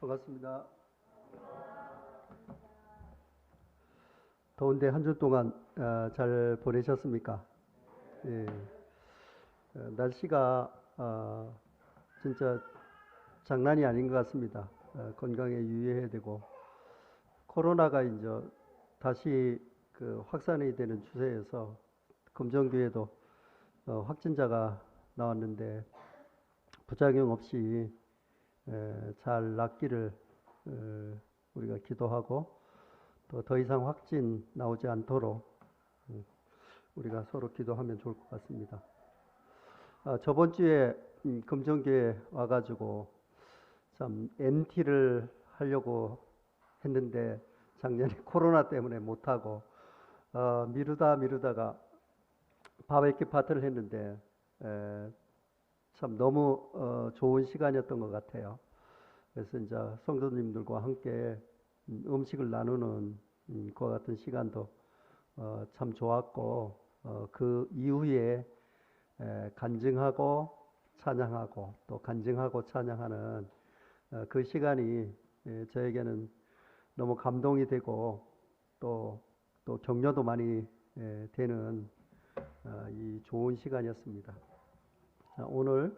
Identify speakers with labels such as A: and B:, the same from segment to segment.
A: 반갑습니다. 더운데 한 주 동안 잘 보내셨습니까? 예, 날씨가 진짜 장난이 아닌 것 같습니다. 건강에 유의해야 되고 코로나가 이제 다시 그 확산이 되는 추세여서 금정교회도 확진자가 나왔는데 부작용 없이 잘 낫기를 우리가 기도하고 또 더 이상 확진 나오지 않도록 우리가 서로 기도하면 좋을 것 같습니다. 저번 주에 금정교회 와가지고 참 MT를 하려고 했는데 작년에 코로나 때문에 못하고 미루다가 바베큐 파티를 했는데 참 너무 좋은 시간이었던 것 같아요. 그래서 이제 성도님들과 함께 음식을 나누는 그와 같은 시간도 참 좋았고 그 이후에 간증하고 찬양하고 또 간증하고 찬양하는 그 시간이 저에게는 너무 감동이 되고 또 격려도 많이 되는 이 좋은 시간이었습니다. 오늘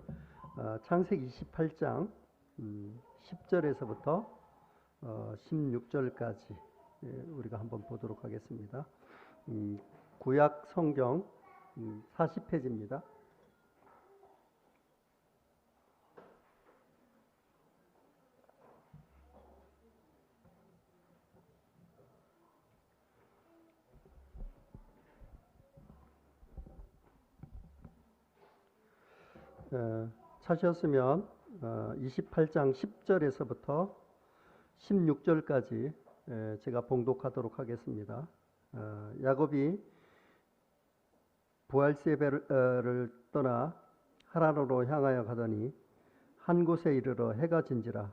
A: 창세기 28장 10절에서부터 16절까지 우리가 한번 보도록 하겠습니다. 구약 성경 40페이지입니다. 찾으셨으면 28장 10절에서부터 16절까지 제가 봉독하도록 하겠습니다. 야곱이 부알세베를 떠나 하란으로 향하여 가더니 한 곳에 이르러 해가 진지라.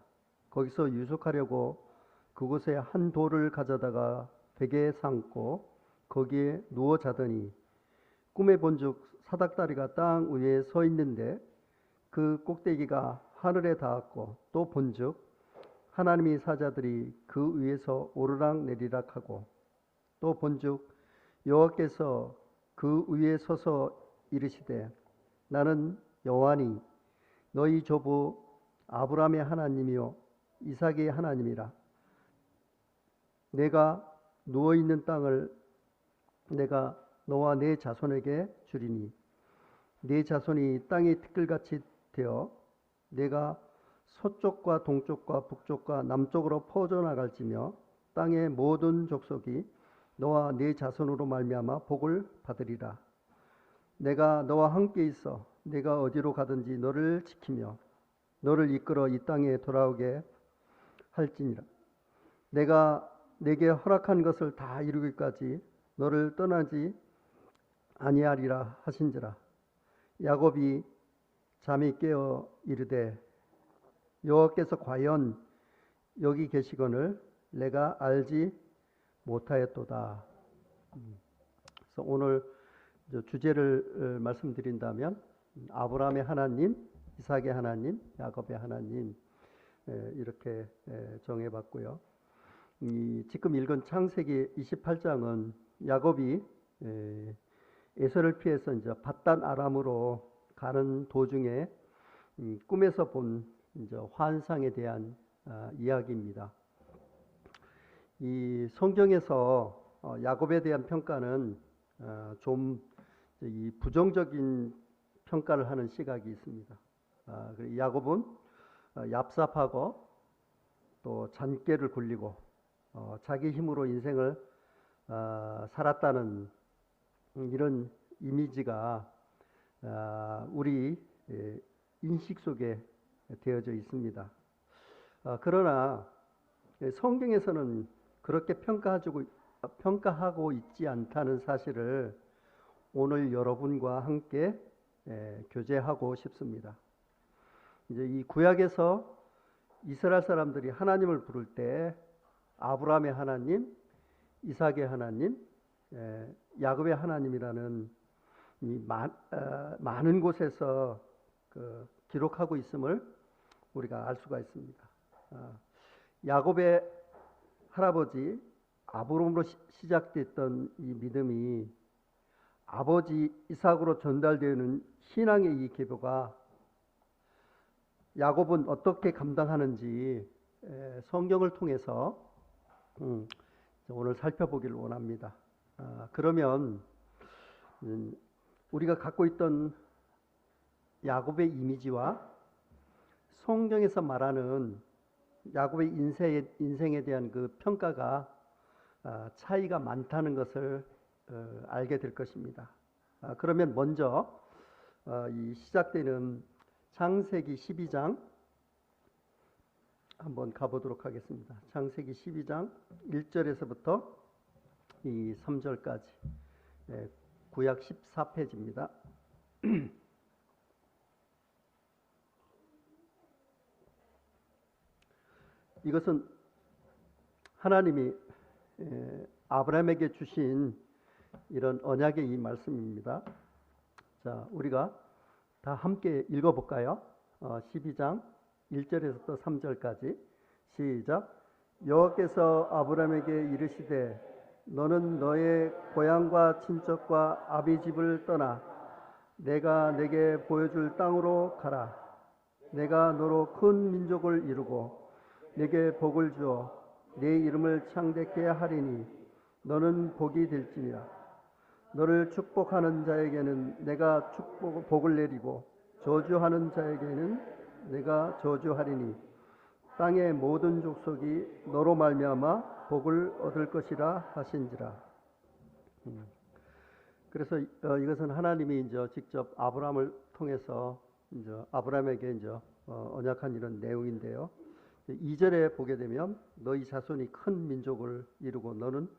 A: 거기서 유숙하려고 그곳에 한 돌을 가져다가 베개에 삼고 거기에 누워 자더니 꿈에 본즉 사닥다리가 땅 위에 서 있는데 그 꼭대기가 하늘에 닿았고 또 본즉 하나님의 사자들이 그 위에서 오르락 내리락 하고 또 본즉 여호와께서 그 위에 서서 이르시되 나는 여호와니 너희 조부 아브라함의 하나님이요 이삭의 하나님이라. 내가 누워 있는 땅을 내가 너와 네 자손에게 주리니 네 자손이 땅의 티끌같이 되어 내가 서쪽과 동쪽과 북쪽과 남쪽으로 퍼져나갈지며 땅의 모든 족속이 너와 네 자손으로 말미암아 복을 받으리라. 내가 너와 함께 있어 내가 어디로 가든지 너를 지키며 너를 이끌어 이 땅에 돌아오게 할지니라. 내가 내게 허락한 것을 다 이루기까지 너를 떠나지 아니하리라 하신지라. 야곱이 잠이 깨어 이르되 여호와께서 과연 여기 계시거늘 내가 알지 못하였도다. 그래서 오늘 주제를 말씀드린다면 아브라함의 하나님, 이삭의 하나님, 야곱의 하나님 이렇게 정해봤고요. 지금 읽은 창세기 28장은 야곱이 에서를 피해서 이제 밧단 아람으로 가는 도중에 꿈에서 본 이제 환상에 대한 이야기입니다. 이 성경에서 야곱에 대한 평가는 좀 이 부정적인 평가를 하는 시각이 있습니다. 야곱은 얍삽하고 또 잔꾀를 굴리고 자기 힘으로 인생을 살았다는 이런 이미지가 우리 인식 속에 되어져 있습니다. 그러나 성경에서는 그렇게 평가하고 있지 않다는 사실을 오늘 여러분과 함께 교제하고 싶습니다. 이제 이 구약에서 이스라엘 사람들이 하나님을 부를 때 아브라함의 하나님, 이삭의 하나님, 야곱의 하나님이라는 이 많은 곳에서 기록하고 있음을 우리가 알 수가 있습니다. 야곱의 할아버지 아브람으로 시작됐던 이 믿음이 아버지 이삭으로 전달되는 신앙의 이 계보가 야곱은 어떻게 감당하는지 성경을 통해서 오늘 살펴보기를 원합니다. 그러면 우리가 갖고 있던 야곱의 이미지와 성경에서 말하는 야곱의 인생에 대한 그 평가가 차이가 많다는 것을 알게 될 것입니다. 그러면 먼저 이 시작되는 창세기 12장 한번 가보도록 하겠습니다. 창세기 12장 1절에서부터 이 3절까지 구약 14페이지입니다. 이것은 하나님이 아브라함에게 주신 이런 언약의 이 말씀입니다. 자, 우리가 다 함께 읽어볼까요? 12장 1절에서 3절까지 시작. 여호와께서 아브라함에게 이르시되 너는 너의 고향과 친척과 아비 집을 떠나 내가 내게 보여줄 땅으로 가라. 내가 너로 큰 민족을 이루고 내게 복을 주어 내 이름을 창대케 하리니 너는 복이 될지니라. 너를 축복하는 자에게는 내가 복을 내리고 저주하는 자에게는 내가 저주하리니 땅의 모든 족속이 너로 말미암아 복을 얻을 것이라 하신지라. 그래서 이것은 하나님이 이제 직접 아브라함을 통해서 이제 아브라함에게 이제 언약한 이런 내용인데요. 2절에 보게 되면 너희 자손이 큰 민족을 이루고 너는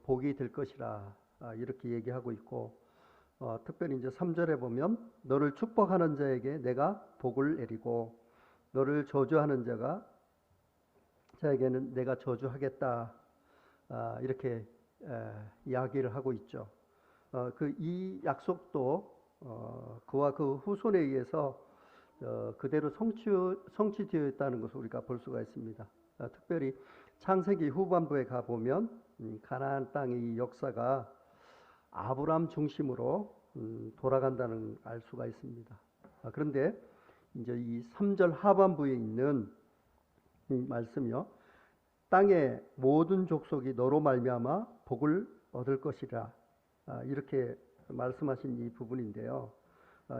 A: 복이 될 것이라 이렇게 얘기하고 있고, 특별히 이제 3절에 보면 너를 축복하는 자에게 내가 복을 내리고 너를 저주하는 자에게는 내가 저주하겠다 이렇게 이야기를 하고 있죠. 이 약속도 그와 그 후손에 의해서 그대로 성취되어 있다는 것을 우리가 볼 수가 있습니다. 특별히 창세기 후반부에 가보면 가나안 땅의 이 역사가 아브라함 중심으로 돌아간다는 알 수가 있습니다. 그런데 이제 이 3절 하반부에 있는 이 말씀이요. 땅의 모든 족속이 너로 말미암아 복을 얻을 것이라 이렇게 말씀하신 이 부분인데요.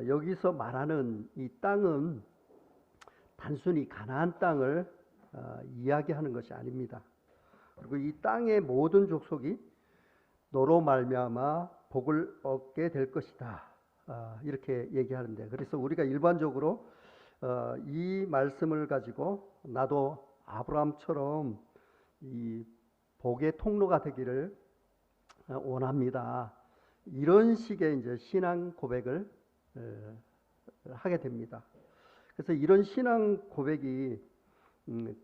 A: 여기서 말하는 이 땅은 단순히 가나안 땅을 이야기하는 것이 아닙니다. 그리고 이 땅의 모든 족속이 너로 말미암아 복을 얻게 될 것이다 이렇게 얘기하는데, 그래서 우리가 일반적으로 이 말씀을 가지고 나도 아브라함처럼 이 복의 통로가 되기를 원합니다, 이런 식의 이제 신앙 고백을 하게 됩니다. 그래서 이런 신앙 고백이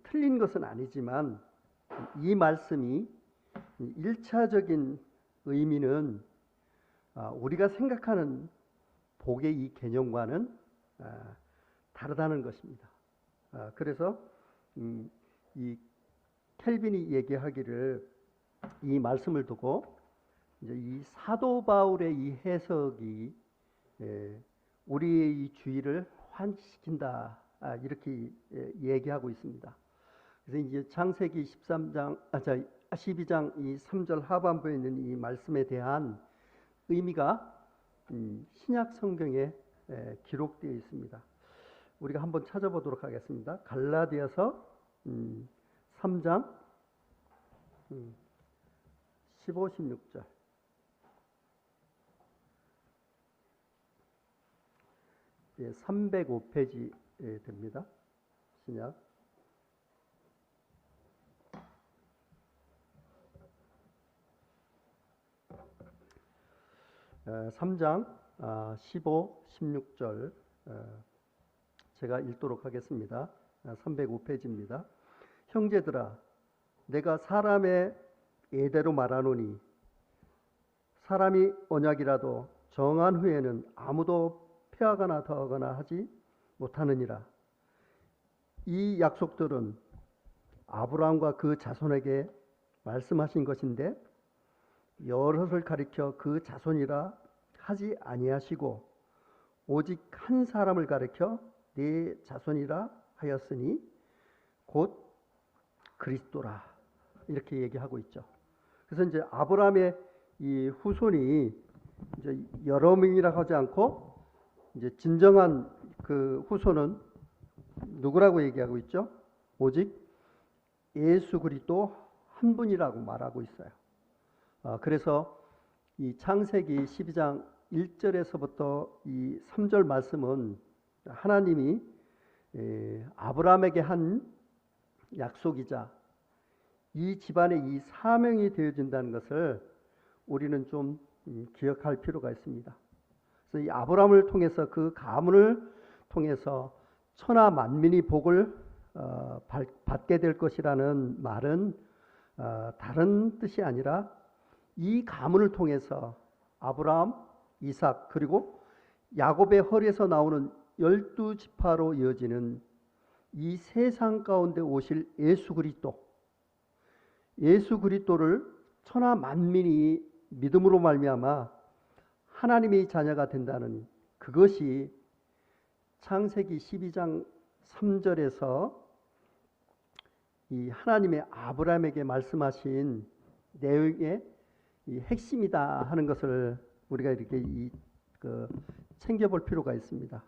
A: 틀린 것은 아니지만 이 말씀이 1차적인 의미는 우리가 생각하는 복의 이 개념과는 다르다는 것입니다. 그래서 이 켈빈이 얘기하기를 이 말씀을 두고 이제 이 사도 바울의 이 해석이 우리의 이 주의를 환시킨다 이렇게 얘기하고 있습니다. 그래서 이제 창세기 12장 이 3절 하반부에 있는 이 말씀에 대한 의미가 신약 성경에 기록되어 있습니다. 우리가 한번 찾아보도록 하겠습니다. 갈라디아서 3장 15, 16절. 예, 305페이지 됩니다. 신약. 3장 15, 16절 제가 읽도록 하겠습니다. 305페이지입니다. 형제들아, 내가 사람의 예대로 말하노니 사람이 언약이라도 정한 후에는 아무도 폐하거나 더하거나 하지 못하느니라. 이 약속들은 아브라함과 그 자손에게 말씀하신 것인데 여럿을 가리켜 그 자손이라 하지 아니하시고 오직 한 사람을 가리켜 네 자손이라 하였으니 곧 그리스도라 이렇게 얘기하고 있죠. 그래서 이제 아브라함의 이 후손이 이제 여러 명이라고 하지 않고 이제 진정한 그 후손은 누구라고 얘기하고 있죠? 오직 예수 그리스도 한 분이라고 말하고 있어요. 그래서 이 창세기 12장 1절에서부터 이 3절 말씀은 하나님이 아브라함에게 한 약속이자 이 집안의 이 사명이 되어진다는 것을 우리는 좀 기억할 필요가 있습니다. 그래서 이 아브라함을 통해서 그 가문을 통해서 천하 만민이 복을 받게 될 것이라는 말은 다른 뜻이 아니라 이 가문을 통해서 아브라함, 이삭 그리고 야곱의 허리에서 나오는 12지파로 이어지는 이 세상 가운데 오실 예수 그리스도를 천하 만민이 믿음으로 말미암아 하나님의 자녀가 된다는 그것이 창세기 12장 3절에서 이 하나님의 아브라함에게 말씀하신 내용의 이 핵심이다 하는 것을 우리가 이렇게 챙겨볼 필요가 있습니다.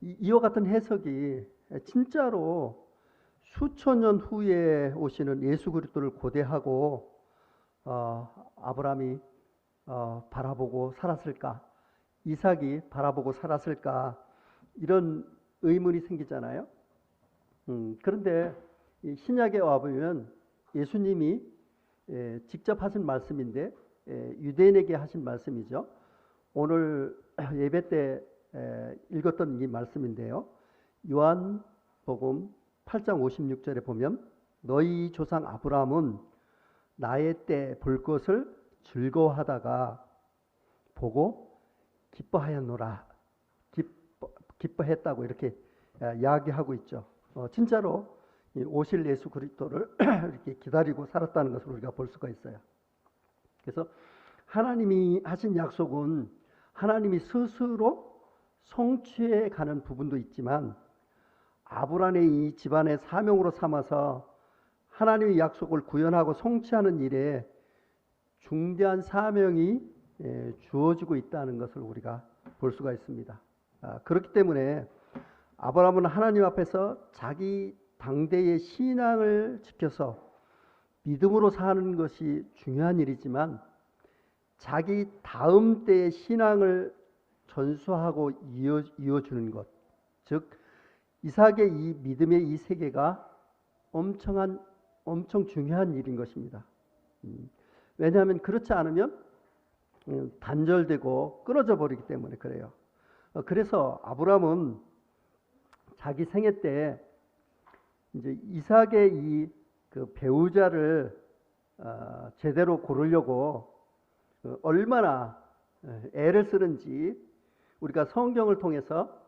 A: 이와 같은 해석이 진짜로 수천 년 후에 오시는 예수 그리스도를 고대하고 아브라함이 바라보고 살았을까? 이삭이 바라보고 살았을까? 이런 의문이 생기잖아요. 그런데 신약에 와보면 예수님이 직접 하신 말씀인데 유대인에게 하신 말씀이죠. 오늘 예배 때 읽었던 이 말씀인데요. 요한복음 8장 56절에 보면 너희 조상 아브라함은 나의 때 볼 것을 즐거워하다가 보고 기뻐하였노라. 기뻐했다고 이렇게 이야기하고 있죠. 진짜로 오실 예수 그리스도를 이렇게 기다리고 살았다는 것을 우리가 볼 수가 있어요. 그래서 하나님이 하신 약속은 하나님이 스스로 성취해 가는 부분도 있지만 아브라함의 이 집안의 사명으로 삼아서 하나님의 약속을 구현하고 성취하는 일에 중대한 사명이 주어지고 있다는 것을 우리가 볼 수가 있습니다. 그렇기 때문에 아브라함은 하나님 앞에서 자기 당대의 신앙을 지켜서 믿음으로 사는 것이 중요한 일이지만 자기 다음 때의 신앙을 전수하고 이어주는 것, 즉 이삭의 이 믿음의 이 세계가 엄청 중요한 일인 것입니다. 왜냐하면 그렇지 않으면 단절되고 끊어져 버리기 때문에 그래요. 그래서 아브라함은 자기 생애 때 이제 이삭의 이 그 배우자를 제대로 고르려고 얼마나 애를 쓰는지 우리가 성경을 통해서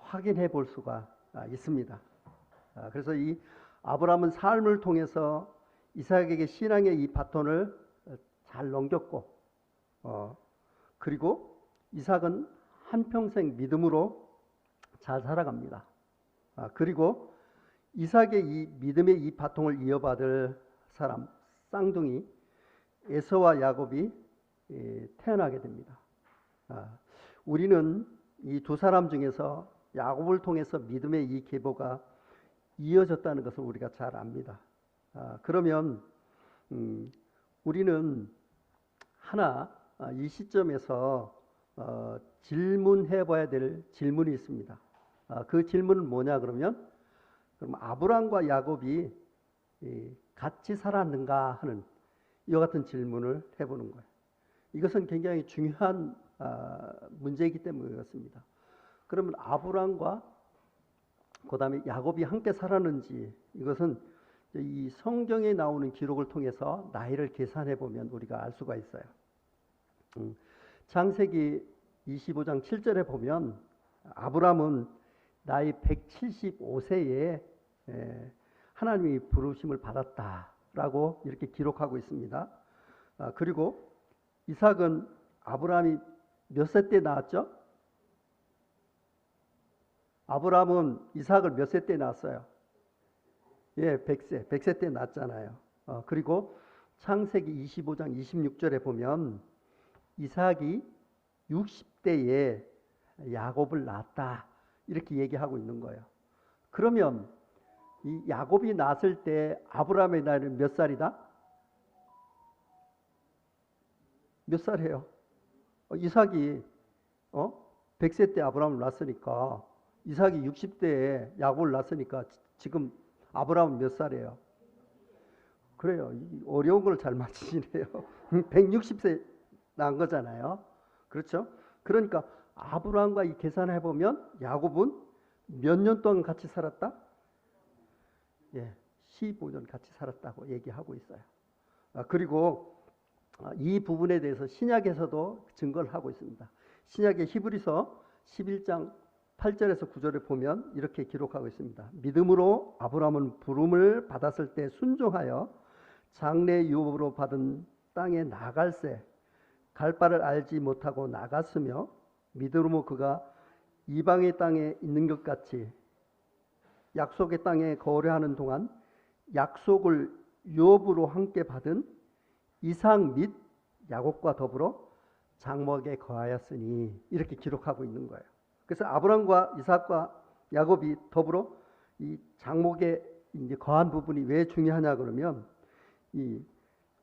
A: 확인해 볼 수가 있습니다. 그래서 이 아브라함은 삶을 통해서 이삭에게 신앙의 이 바톤을 잘 넘겼고 그리고 이삭은 한평생 믿음으로 잘 살아갑니다. 그리고 이삭의 이 믿음의 이 바통을 이어받을 사람 쌍둥이 에서와 야곱이 태어나게 됩니다. 우리는 이 두 사람 중에서 야곱을 통해서 믿음의 이 계보가 이어졌다는 것을 우리가 잘 압니다. 그러면 우리는 하나 이 시점에서 질문해 봐야 될 질문이 있습니다. 그 질문은 뭐냐 그러면 그럼 아브라함과 야곱이 같이 살았는가 하는 이와 같은 질문을 해보는 거예요. 이것은 굉장히 중요한 문제이기 때문에 그렇습니다. 그러면 아브라함과 그 다음에 야곱이 함께 살았는지 이것은 이 성경에 나오는 기록을 통해서 나이를 계산해 보면 우리가 알 수가 있어요. 창세기 25장 7절에 보면 아브라함은 나이 175세에 하나님이 부르심을 받았다라고 이렇게 기록하고 있습니다. 그리고 이삭은 아브라함이 몇 세 때 낳았죠? 아브라함은 이삭을 몇 세 때 낳았어요? 예, 100세. 100세 때 낳았잖아요. 그리고 창세기 25장 26절에 보면 이삭이 60대에 야곱을 낳았다. 이렇게 얘기하고 있는 거예요. 그러면 이 야곱이 낳았을 때 아브라함의 나이는 몇 살이다? 몇 살이에요? 이삭이 100세 때 아브라함을 낳았으니까 이삭이 60대에 야곱을 낳았으니까 지금 아브라함은 몇 살이에요? 그래요. 어려운 걸 잘 맞히시네요. 160세 낳은 거잖아요. 그렇죠? 그러니까 아브라함과 이 계산해 보면 야곱은 몇 년 동안 같이 살았다? 예, 15년 같이 살았다고 얘기하고 있어요. 그리고 이 부분에 대해서 신약에서도 증거를 하고 있습니다. 신약의 히브리서 11장 8절에서 9절에 보면 이렇게 기록하고 있습니다. 믿음으로 아브라함은 부름을 받았을 때 순종하여 장래 유업으로 받은 땅에 나갈새 갈 바를 알지 못하고 나갔으며 믿음으로 그가 이방의 땅에 있는 것 같이 약속의 땅에 거류하는 동안 약속을 유업으로 함께 받은 이삭 및 야곱과 더불어 장막에 거하였으니 이렇게 기록하고 있는 거예요. 그래서 아브라함과 이삭과 야곱이 더불어 이 장막에 이제 거한 부분이 왜 중요하냐 그러면 이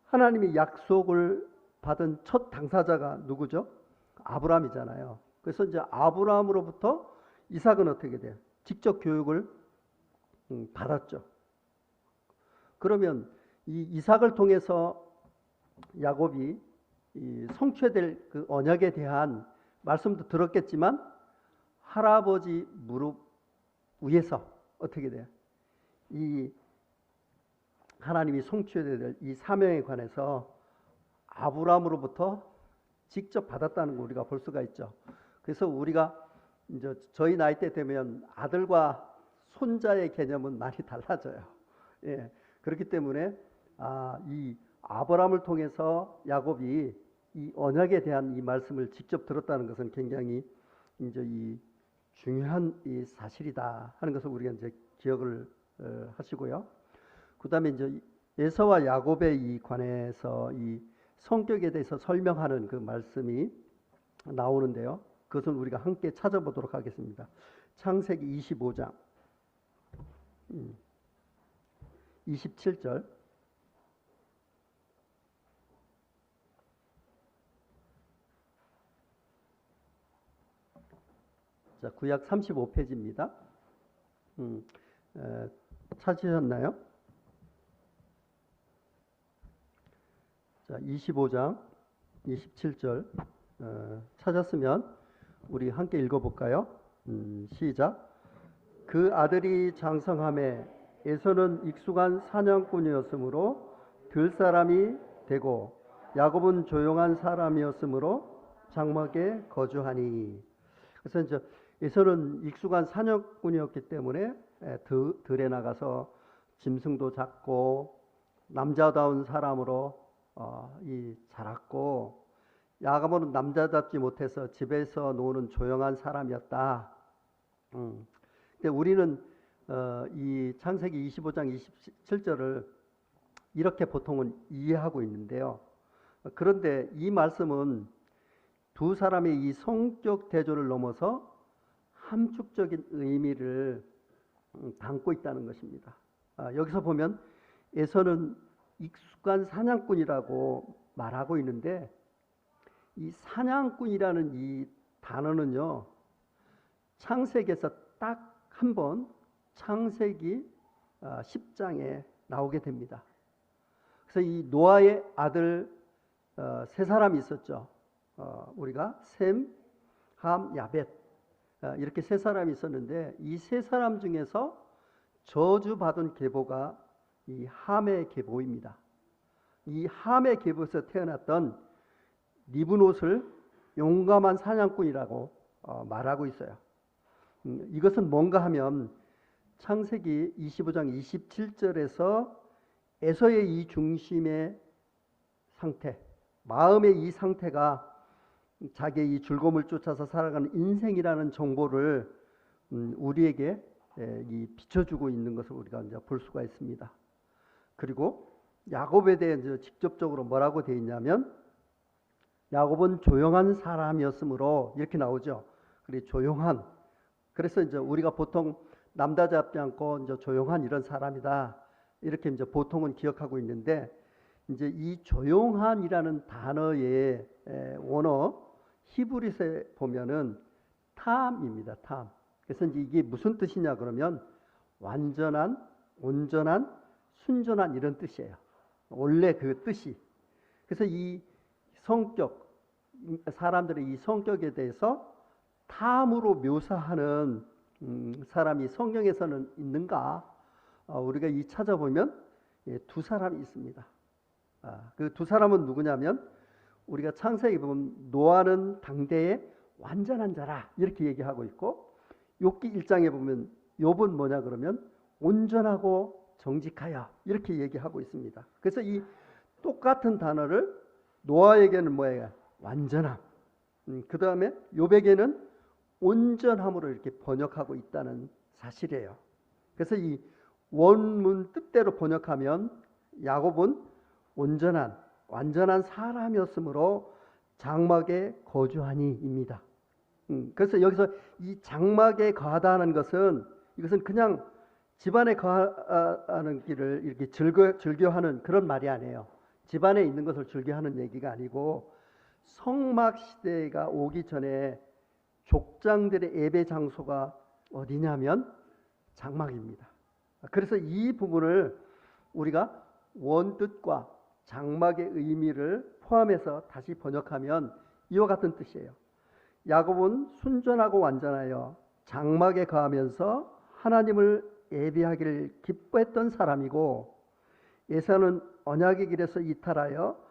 A: 하나님의 약속을 받은 첫 당사자가 누구죠? 아브라함이잖아요. 그래서 이제 아브라함으로부터 이삭은 어떻게 돼요? 직접 교육을 받았죠. 그러면 이 이삭을 통해서 야곱이 이 성취될 그 언약에 대한 말씀도 들었겠지만 할아버지 무릎 위에서 어떻게 돼요? 이 하나님이 성취해야 될 이 사명에 관해서 아브라함으로부터 직접 받았다는 거 우리가 볼 수가 있죠. 그래서 우리가 이제 저희 나이 때 되면 아들과 손자의 개념은 많이 달라져요. 예, 그렇기 때문에 이 아브라함을 통해서 야곱이 이 언약에 대한 이 말씀을 직접 들었다는 것은 굉장히 이제 이 중요한 이 사실이다 하는 것을 우리가 이제 기억을 하시고요. 그다음에 이제 에서와 야곱의 이 관해서 이 성격에 대해서 설명하는 그 말씀이 나오는데요. 그것은 우리가 함께 찾아보도록 하겠습니다. 창세기 25장 27절 자, 구약 35페이지입니다. 찾으셨나요? 자, 25장 27절 찾았으면 우리 함께 읽어볼까요? 시작. 그 아들이 장성함에 에서는 익숙한 사냥꾼이었으므로 들 사람이 되고 야곱은 조용한 사람이었으므로 장막에 거주하니. 그래서 이제 에서는 익숙한 사냥꾼이었기 때문에 들에 나가서 짐승도 잡고 남자다운 사람으로 자랐고 야곱은 남자답지 못해서 집에서 노는 조용한 사람이었다. 근데 우리는 이 창세기 25장 27절을 이렇게 보통은 이해하고 있는데요. 그런데 이 말씀은 두 사람의 이 성격 대조를 넘어서 함축적인 의미를 담고 있다는 것입니다. 여기서 보면 에서는 익숙한 사냥꾼이라고 말하고 있는데 이 사냥꾼이라는 이 단어는요. 창세기에서 딱 한 번 창세기 10장에 나오게 됩니다. 그래서 이 노아의 아들 세 사람이 있었죠. 우리가 셈, 함, 야벳 이렇게 세 사람이 있었는데 이 세 사람 중에서 저주받은 계보가 이 함의 계보입니다. 이 함의 계보에서 태어났던 입은 옷을 용감한 사냥꾼이라고 말하고 있어요. 이것은 뭔가 하면 창세기 25장 27절에서 에서의 이 중심의 상태, 마음의 이 상태가 자기의 이 즐거움을 쫓아서 살아가는 인생이라는 정보를 우리에게 비춰주고 있는 것을 우리가 이제 볼 수가 있습니다. 그리고 야곱에 대해 이제 직접적으로 뭐라고 되어 있냐면 야곱은 조용한 사람이었으므로 이렇게 나오죠. 그리고 조용한. 그래서 이제 우리가 보통 남다잡지 않고 이제 조용한 이런 사람이다. 이렇게 이제 보통은 기억하고 있는데 이제 이 조용한이라는 단어의 원어 히브리서에 보면은 탐입니다. 탐. 그래서 이제 이게 무슨 뜻이냐 그러면 완전한, 온전한, 순전한 이런 뜻이에요. 원래 그 뜻이. 그래서 이 성격, 사람들의 이 성격에 대해서 탐으로 묘사하는 사람이 성경에서는 있는가? 우리가 이 찾아보면 두 사람이 있습니다. 그 두 사람은 누구냐면 우리가 창세기 보면 노아는 당대의 완전한 자라 이렇게 얘기하고 있고 욥기 1장에 보면 욥은 뭐냐 그러면 온전하고 정직하여 이렇게 얘기하고 있습니다. 그래서 이 똑같은 단어를 노아에게는 뭐예요? 완전함. 그 다음에 욥에게는 온전함으로 이렇게 번역하고 있다는 사실이에요. 그래서 이 원문 뜻대로 번역하면 야곱은 온전한, 완전한 사람이었으므로 장막에 거주하니입니다. 그래서 여기서 이 장막에 거하다는 것은 이것은 그냥 집안에 거하는 길을 이렇게 즐겨하는 그런 말이 아니에요. 집안에 있는 것을 즐겨하는 얘기가 아니고 성막 시대가 오기 전에 족장들의 예배 장소가 어디냐면 장막입니다. 그래서 이 부분을 우리가 원뜻과 장막의 의미를 포함해서 다시 번역하면 이와 같은 뜻이에요. 야곱은 순전하고 완전하여 장막에 거하면서 하나님을 예배하기를 기뻐했던 사람이고 에사는 언약의 길에서 이탈하여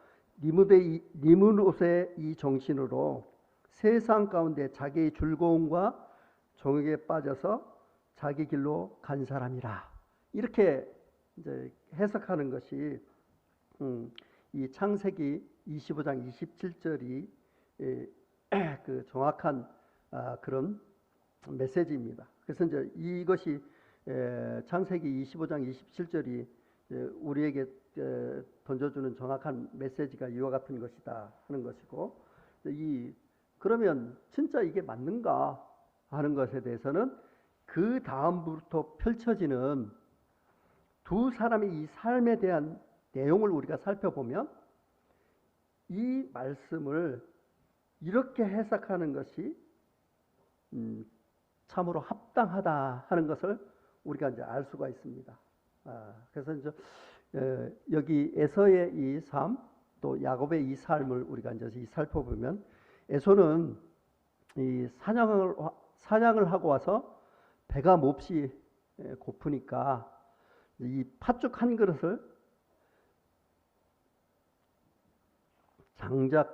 A: 니므롯의 이 정신으로 세상 가운데 자기의 즐거움과 정욕에 빠져서 자기 길로 간 사람이라. 이렇게 이제 해석하는 것이 이 창세기 25장 27절이 그 정확한 그런 메시지입니다. 그래서 이제 이것이 창세기 25장 27절이 우리에게 던져주는 정확한 메시지가 이와 같은 것이다 하는 것이고 그러면 진짜 이게 맞는가 하는 것에 대해서는 그 다음부터 펼쳐지는 두 사람의 이 삶에 대한 내용을 우리가 살펴보면 이 말씀을 이렇게 해석하는 것이 참으로 합당하다 하는 것을 우리가 이제 알 수가 있습니다. 그래서 이제 여기 에서의 이 삶, 또 야곱의 이 삶을 우리가 이제 살펴보면 에서는 이 사냥을 하고 와서 배가 몹시 고프니까 이 팥죽 한 그릇을 장작권에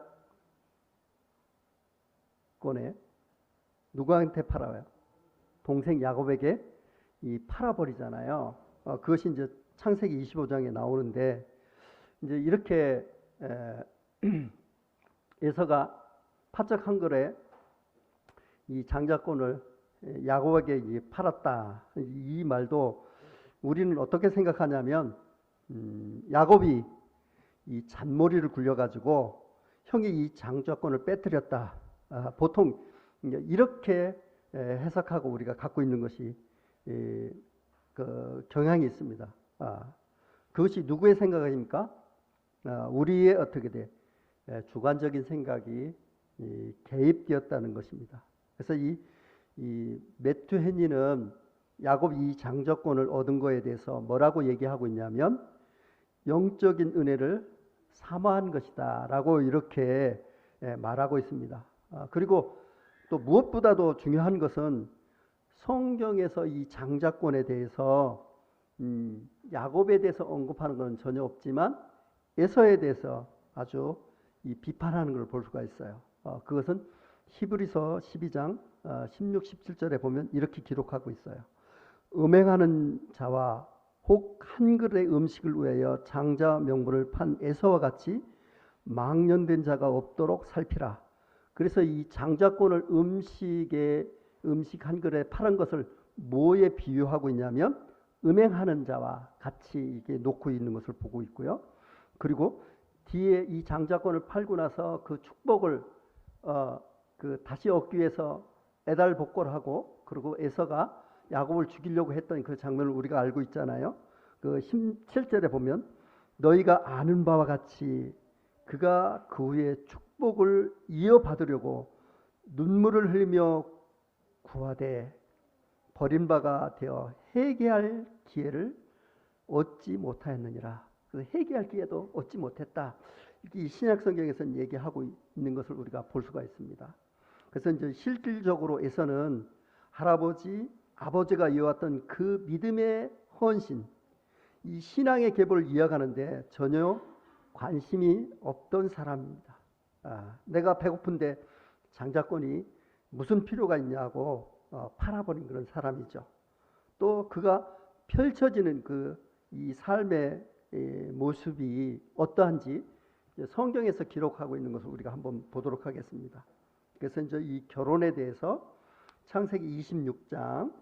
A: 누구한테 팔아요? 동생 야곱에게 팔아버리잖아요. 그것이 이제 창세기 25장에 나오는데 이제 이렇게 에서가 팥죽 한 그릇에 이 장작권을 야곱에게 팔았다. 이 말도 우리는 어떻게 생각하냐면 야곱이 이 잔머리를 굴려가지고 형이 이 장작권을 빼뜨렸다. 보통 이렇게 해석하고 우리가 갖고 있는 것이 그 경향이 있습니다. 그것이 누구의 생각입니까? 우리의 어떻게 돼? 주관적인 생각이 개입되었다는 것입니다. 그래서 이 매튜 헨리는 야곱이 이 장작권을 얻은 거에 대해서 뭐라고 얘기하고 있냐면 영적인 은혜를 사모한 것이다 라고 이렇게 말하고 있습니다. 그리고 또 무엇보다도 중요한 것은 성경에서 이 장작권에 대해서 야곱에 대해서 언급하는 것은 전혀 없지만 에서에 대해서 아주 비판하는 걸 볼 수가 있어요. 그것은 히브리서 12장 16, 17절에 보면 이렇게 기록하고 있어요. 음행하는 자와 혹 한 그릇의 음식을 위하여 장자 명분을 판 에서와 같이 망령된 자가 없도록 살피라. 그래서 이 장자권을 음식 한 그릇에 파는 것을 뭐에 비유하고 있냐면 음행하는 자와 같이 이게 놓고 있는 것을 보고 있고요. 그리고 뒤에 이 장자권을 팔고 나서 그 축복을 다시 얻기 위해서 애달복걸하고 그리고 에서가 야곱을 죽이려고 했던 그 장면을 우리가 알고 있잖아요. 그 17절에 보면 너희가 아는 바와 같이 그가 그 후에 축복을 이어받으려고 눈물을 흘리며 구하되 버림바가 되어 회개할 기회를 얻지 못하였느니라. 그 회개할 기회도 얻지 못했다. 이 신약 성경에서는 얘기하고 있는 것을 우리가 볼 수가 있습니다. 그래서 이제 실질적으로 에서는 아버지가 이어왔던 그 믿음의 헌신, 이 신앙의 계보를 이어가는데 전혀 관심이 없던 사람입니다. 내가 배고픈데 장자권이 무슨 필요가 있냐고 팔아버린 그런 사람이죠. 또 그가 펼쳐지는 이 삶의 모습이 어떠한지 성경에서 기록하고 있는 것을 우리가 한번 보도록 하겠습니다. 그래서 이제 이 결혼에 대해서 창세기 26장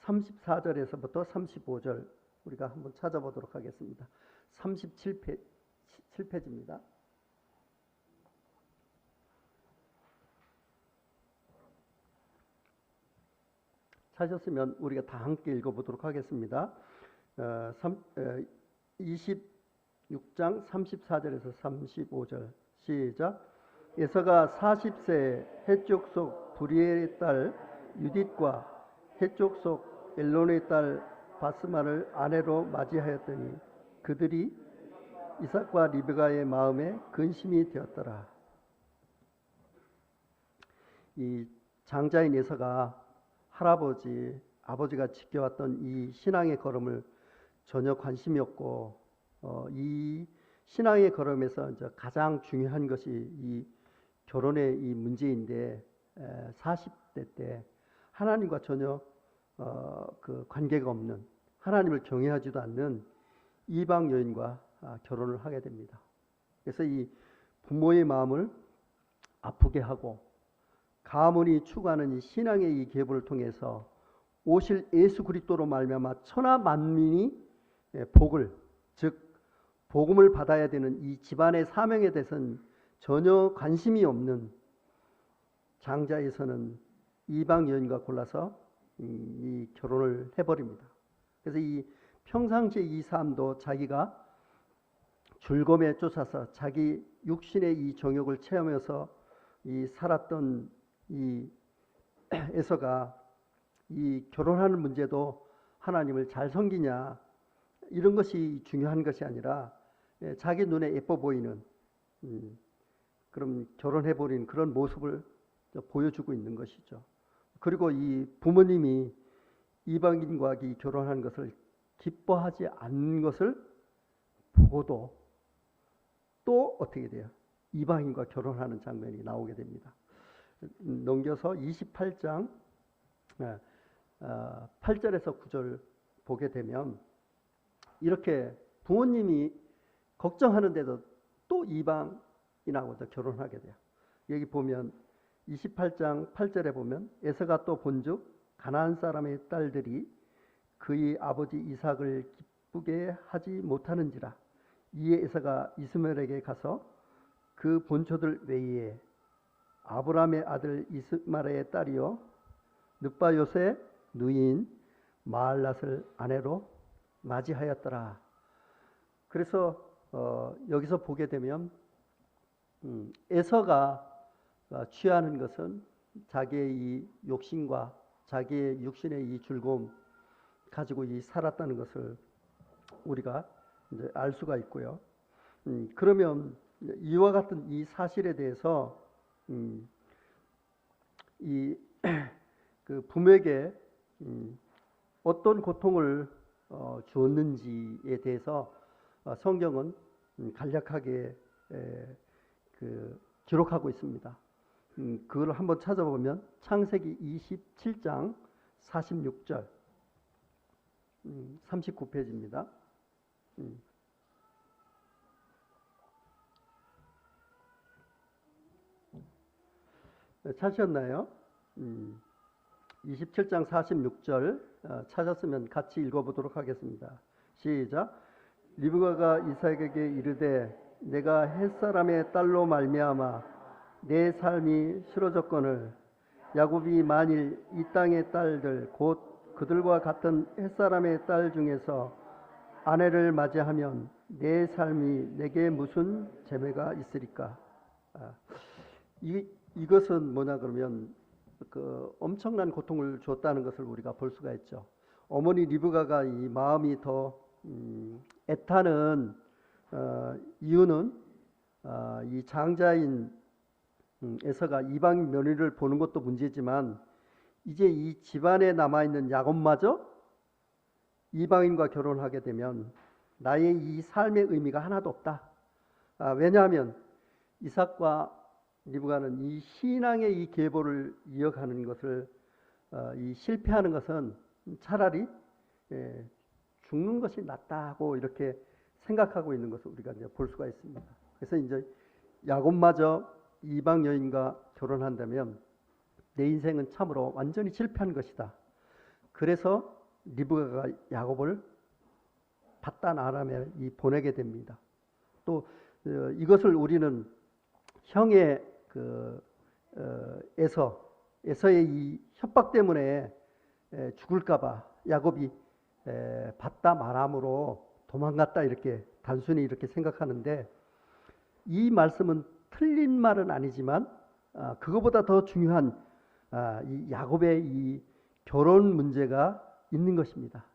A: 34절에서부터 35절 우리가 한번 찾아보도록 하겠습니다. 37페이지입니다. 찾으셨으면 우리가 다 함께 읽어보도록 하겠습니다. 26장 34절에서 35절 시작. 에서가 40세 해쪽 속 브리엘의 딸 유딧과 해쪽 속 엘론의 딸 바스마를 아내로 맞이하였더니 그들이 이삭과 리브가의 마음에 근심이 되었더라. 이 장자인 에서가 아버지가 지켜왔던 이 신앙의 걸음을 전혀 관심이 없고 이 신앙의 걸음에서 이제 가장 중요한 것이 이 결혼의 이 문제인데 40대 때 하나님과 전혀 그 관계가 없는 하나님을 경외하지도 않는 이방 여인과 결혼을 하게 됩니다. 그래서 이 부모의 마음을 아프게 하고 가문이 추구하는 이 신앙의 이 계보를 통해서 오실 예수 그리스도로 말미암아 천하 만민이 복음을 받아야 되는 이 집안의 사명에 대해서는 전혀 관심이 없는 장자에서는 이방 여인과 골라서 이 결혼을 해버립니다. 그래서 이 평상시의 이 삶도 자기가 즐거움에 쫓아서 자기 육신의 이 정욕을 체험해서 이 살았던 이 에서가 이 결혼하는 문제도 하나님을 잘 섬기냐 이런 것이 중요한 것이 아니라 자기 눈에 예뻐 보이는 그럼 결혼해버린 그런 모습을 보여주고 있는 것이죠. 그리고 이 부모님이 이방인과 이 결혼하는 것을 기뻐하지 않는 것을 보고도 또 어떻게 돼요? 이방인과 결혼하는 장면이 나오게 됩니다. 넘겨서 28장 8절에서 9절 보게 되면 이렇게 부모님이 걱정하는데도 또 이방인하고 결혼하게 돼요. 여기 보면 28장 8절에 보면 에서가 또 본즉 가나안 사람의 딸들이 그의 아버지 이삭을 기쁘게 하지 못하는지라. 이에 에서가 이스마엘에게 가서 그 본초들 외에 아브라함의 아들 이스마엘의 딸이요 느바요스의 누이인 마알랏을 아내로 맞이하였더라. 그래서 여기서 보게 되면 에서가 취하는 것은 자기의 이 욕심과 자기의 육신의 이 즐거움 가지고 살았다는 것을 우리가 이제 알 수가 있고요. 그러면 이와 같은 이 사실에 대해서 그 부모에게 어떤 고통을 주었는지에 대해서 성경은 간략하게 기록하고 있습니다. 그걸 한번 찾아보면 창세기 27장 46절, 39페이지입니다. 찾으셨나요? 27장 46절 찾았으면 같이 읽어보도록 하겠습니다. 시작. 리브가가 이삭에게 이르되 내가 햇사람의 딸로 말미암아 내 삶이 싫어졌거늘 야곱이 만일 이 땅의 딸들 곧 그들과 같은 햇사람의 딸 중에서 아내를 맞이하면 내 삶이 내게 무슨 재매가 있으리까. 이것은 뭐냐 그러면 그 엄청난 고통을 줬다는 것을 우리가 볼 수가 있죠. 어머니 리브가가 이 마음이 더 애타는 이유는 이 장자인 에서가 이방 며느리를 보는 것도 문제지만 이제 이 집안에 남아있는 야곱마저 이방인과 결혼하게 되면 나의 이 삶의 의미가 하나도 없다. 왜냐하면 이삭과 리브가는 이 신앙의 이 계보를 이어가는 것을 이 실패하는 것은 차라리 죽는 것이 낫다고 이렇게 생각하고 있는 것을 우리가 이제 볼 수가 있습니다. 그래서 이제 야곱마저 이방 여인과 결혼한다면 내 인생은 참으로 완전히 실패한 것이다. 그래서 리브가가 야곱을 paddan 아람에 보내게 됩니다. 또 이것을 우리는 형의 에서의 이 협박 때문에 죽을까봐 야곱이 paddan 아람으로 도망갔다 이렇게 단순히 이렇게 생각하는데 이 말씀은 틀린 말은 아니지만 그거보다 더 중요한 이 야곱의 이 결혼 문제가 있는 것입니다.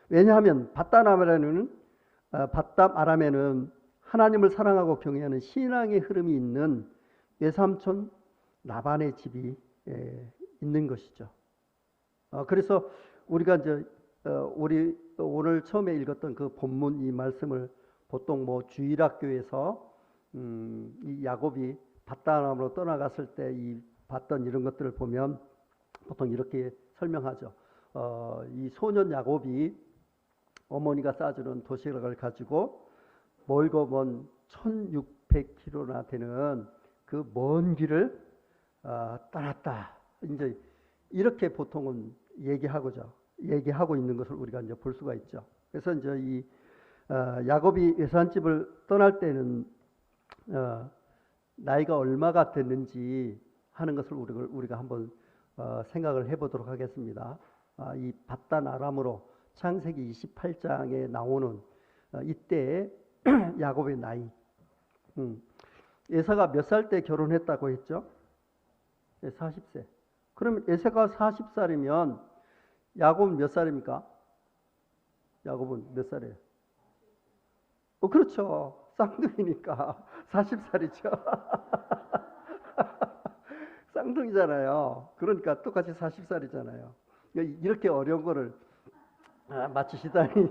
A: 왜냐하면 paddan 아람에는 하나님을 사랑하고 경외하는 신앙의 흐름이 있는 외삼촌 라반의 집이 있는 것이죠. 그래서 우리가 이제 우리 오늘 처음에 읽었던 그 본문 이 말씀을 보통 뭐 주일학교에서 이 야곱이 paddan 아람으로 떠나갔을 때 이 봤던 이런 것들을 보면 보통 이렇게 설명하죠. 이 소년 야곱이 어머니가 싸주는 도시락을 가지고 멀고 먼 1600km나 되는 그 먼 길을 떠났다. 이제 이렇게 보통은 얘기하고 있는 것을 우리가 이제 볼 수가 있죠. 그래서 이제 이 야곱이 외산집을 떠날 때는 나이가 얼마가 됐는지 하는 것을 우리가 한번 생각을 해보도록 하겠습니다. 이 paddan 아람으로 창세기 28장에 나오는 이때 야곱의 나이. 에사가 몇 살 때 결혼했다고 했죠? 40세. 그러면 에사가 40살이면 야곱은 몇 살입니까? 야곱은 몇 살이에요? 그렇죠. 쌍둥이니까 40살이죠. 쌍둥이잖아요. 그러니까 똑같이 40살이잖아요. 이렇게 어려운 거를 맞추시다니.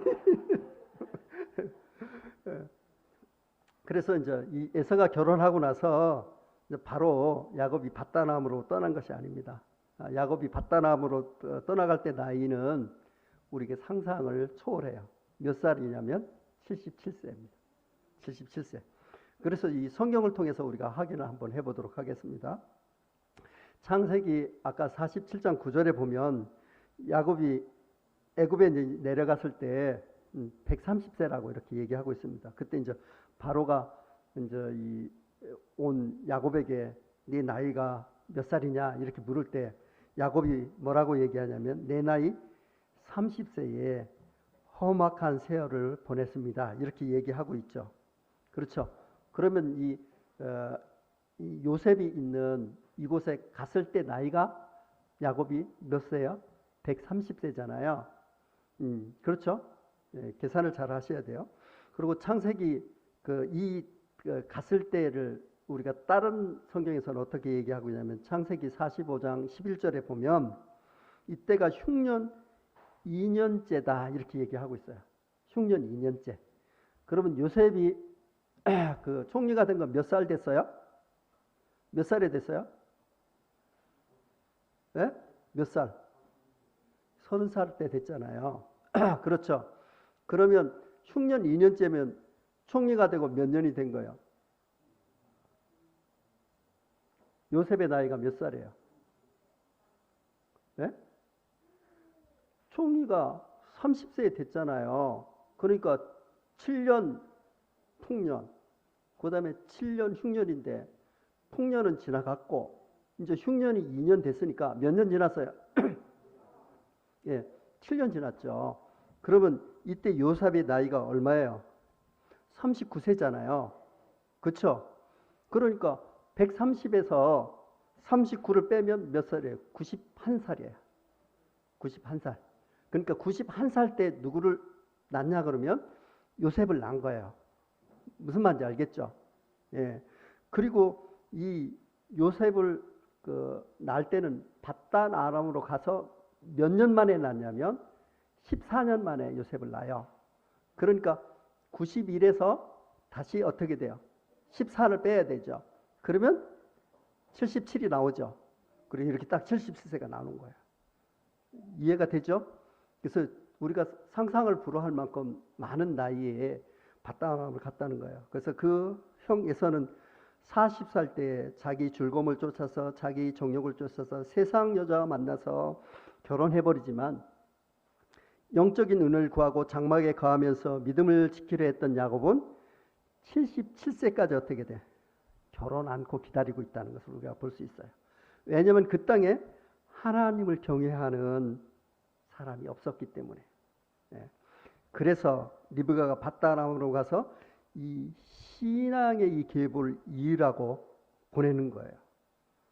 A: 그래서 이제 이 에서가 결혼하고 나서 바로 야곱이 paddan 아람으로 떠난 것이 아닙니다. 야곱이 paddan 아람으로 떠나갈 때 나이는 우리에게 상상을 초월해요. 몇 살이냐면 77세입니다. 77세. 그래서 이 성경을 통해서 우리가 확인을 한번 해보도록 하겠습니다. 창세기 아까 47장 9절에 보면 야곱이 애굽에 내려갔을 때 130세라고 이렇게 얘기하고 있습니다. 그때 이제 바로가 이제 온 야곱에게 네 나이가 몇 살이냐 이렇게 물을 때 야곱이 뭐라고 얘기하냐면 내 나이 30세에 험악한 세월을 보냈습니다. 이렇게 얘기하고 있죠. 그렇죠. 그러면 이 요셉이 있는 이곳에 갔을 때 나이가 야곱이 몇 세요? 130세잖아요. 그렇죠. 계산을 잘 하셔야 돼요. 그리고 창세기 갔을 때를 우리가 다른 성경에서는 어떻게 얘기하고 있냐면 창세기 45장 11절에 보면 이때가 흉년 2년째다 이렇게 얘기하고 있어요. 흉년 2년째. 그러면 요셉이 그 총리가 된 건 몇 살 됐어요? 몇 살에 됐어요? 네? 몇 살? 30살 때 됐잖아요. 그렇죠. 그러면 흉년 2년째면 총리가 되고 몇 년이 된 거예요? 요셉의 나이가 몇 살이에요? 네? 총리가 30세 됐잖아요. 그러니까 7년 풍년, 그 다음에 7년 흉년인데 풍년은 지나갔고 이제 흉년이 2년 됐으니까 몇 년 지났어요? 예, 7년 지났죠. 그러면 이때 요셉의 나이가 얼마예요? 39세잖아요. 그렇죠? 그러니까 130에서 39를 빼면 몇 살이에요? 91살이에요. 91살. 그러니까 91살 때 누구를 낳냐 그러면 요셉을 낳은 거예요. 무슨 말인지 알겠죠? 예. 그리고 이 요셉을 낳을 때는 밧단 아람으로 가서 몇 년 만에 낳냐면 14년 만에 요셉을 낳아요. 그러니까 91에서 다시 어떻게 돼요? 14를 빼야 되죠. 그러면 77이 나오죠. 그리고 이렇게 딱 77세가 나오는 거예요. 이해가 되죠? 그래서 우리가 상상을 불허할 만큼 많은 나이에 밧담을 갔다는 거예요. 그래서 그 형에서는 40살 때 자기 즐거움을 쫓아서 자기 정욕을 쫓아서 세상 여자와 만나서 결혼해버리지만 영적인 은을 구하고 장막에 거하면서 믿음을 지키려 했던 야곱은 77세까지 어떻게 돼? 결혼 않고 기다리고 있다는 것을 우리가 볼 수 있어요. 왜냐하면 그 땅에 하나님을 경외하는 사람이 없었기 때문에. 예. 그래서 리브가가 밧담으로 가서 이 신앙의 이 계보를 이으라고 보내는 거예요.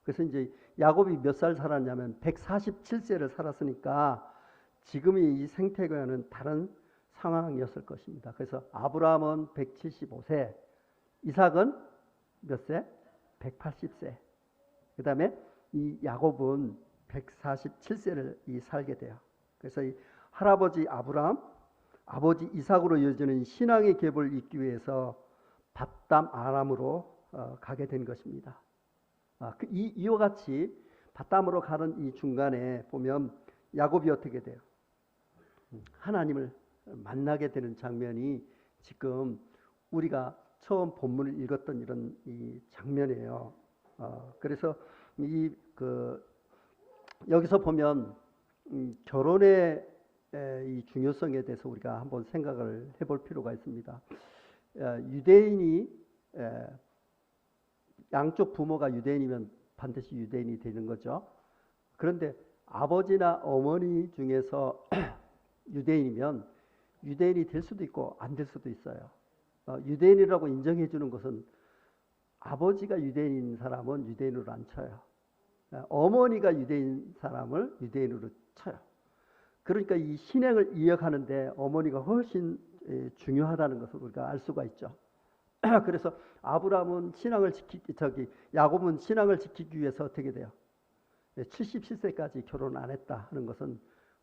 A: 그래서 이제 야곱이 몇 살 살았냐면 147세를 살았으니까 지금의 이 생태계와는 다른 상황이었을 것입니다. 그래서 아브라함은 175세, 이삭은 몇 세? 180세. 그 다음에 이 야곱은 147세를 살게 돼요. 그래서 이 할아버지 아브라함, 아버지 이삭으로 이어지는 신앙의 계보를 잇기 위해서 밧담 아람으로 가게 된 것입니다. 이와 같이 밧담으로 가는 이 중간에 보면 야곱이 어떻게 돼요? 하나님을 만나게 되는 장면이 지금 우리가 처음 본문을 읽었던 이런 이 장면이에요. 그래서 여기서 보면 결혼의 이 중요성에 대해서 우리가 한번 생각을 해볼 필요가 있습니다. 유대인이 양쪽 부모가 유대인이면 반드시 유대인이 되는 거죠. 그런데 아버지나 어머니 중에서 유대인이면 유대인이 될 수도 있고 안 될 수도 있어요. 유대인이라고 인정해 주는 것은 아버지가 유대인인 사람은 유대인으로 안 쳐요. 어머니가 유대인 사람을 유대인으로 쳐요. 그러니까 이 신앙을 이어가는데 어머니가 훨씬 중요하다는 것을 우리가 알 수가 있죠. 그래서 야곱은 신앙을 지키기 위해서 어떻게 돼요? 77세까지 결혼 안 했다 하는 것은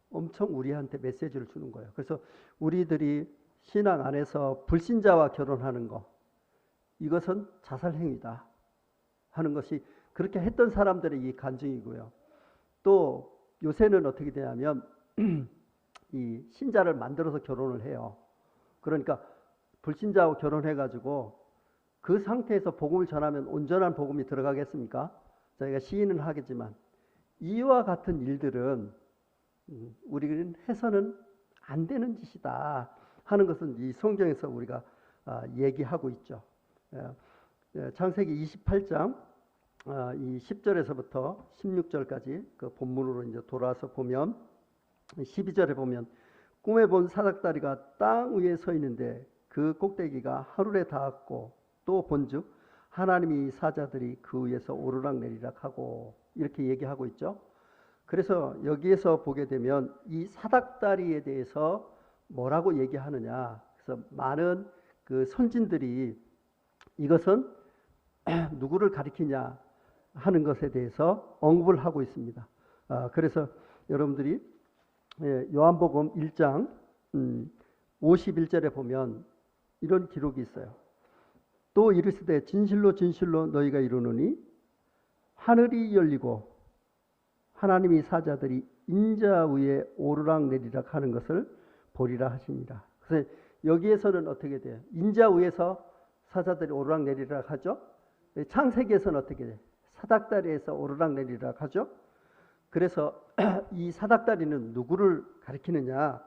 A: 엄청 우리한테 메시지를 주는 거예요. 그래서 우리들이 신앙 안에서 불신자와 결혼하는 거, 이것은 자살행위다 하는 것이 그렇게 했던 사람들의 이 간증이고요. 또 요새는 어떻게 되냐면 이 신자를 만들어서 결혼을 해요. 그러니까 불신자하고 결혼해가지고 그 상태에서 복음을 전하면 온전한 복음이 들어가겠습니까? 저희가 시인은 하겠지만 이와 같은 일들은 우리는 해서는 안 되는 짓이다 하는 것은 이 성경에서 우리가 얘기하고 있죠. 창세기 28장 이 10절에서부터 16절까지 그 본문으로 이제 돌아와서 보면 12절에 보면 꿈에 본 사닥다리가 땅 위에 서 있는데 그 꼭대기가 하늘에 닿았고 또 본즉 하나님이 사자들이 그 위에서 오르락내리락 하고 이렇게 얘기하고 있죠. 그래서 여기에서 보게 되면 이 사닥다리에 대해서 뭐라고 얘기하느냐. 그래서 많은 그 선진들이 이것은 누구를 가리키냐 하는 것에 대해서 언급을 하고 있습니다. 그래서 여러분들이 요한복음 1장 51절에 보면 이런 기록이 있어요. 또 이르시되 진실로 진실로 너희가 이르노니 하늘이 하나님의 사자들이 인자 위에 오르락 내리락 하는 것을 보리라 하십니다. 그래서 여기에서는 어떻게 돼요? 인자 위에서 사자들이 오르락 내리락 하죠. 창세기에서는 어떻게 돼요? 사닥다리에서 오르락 내리락 하죠. 그래서 이 사닥다리는 누구를 가리키느냐?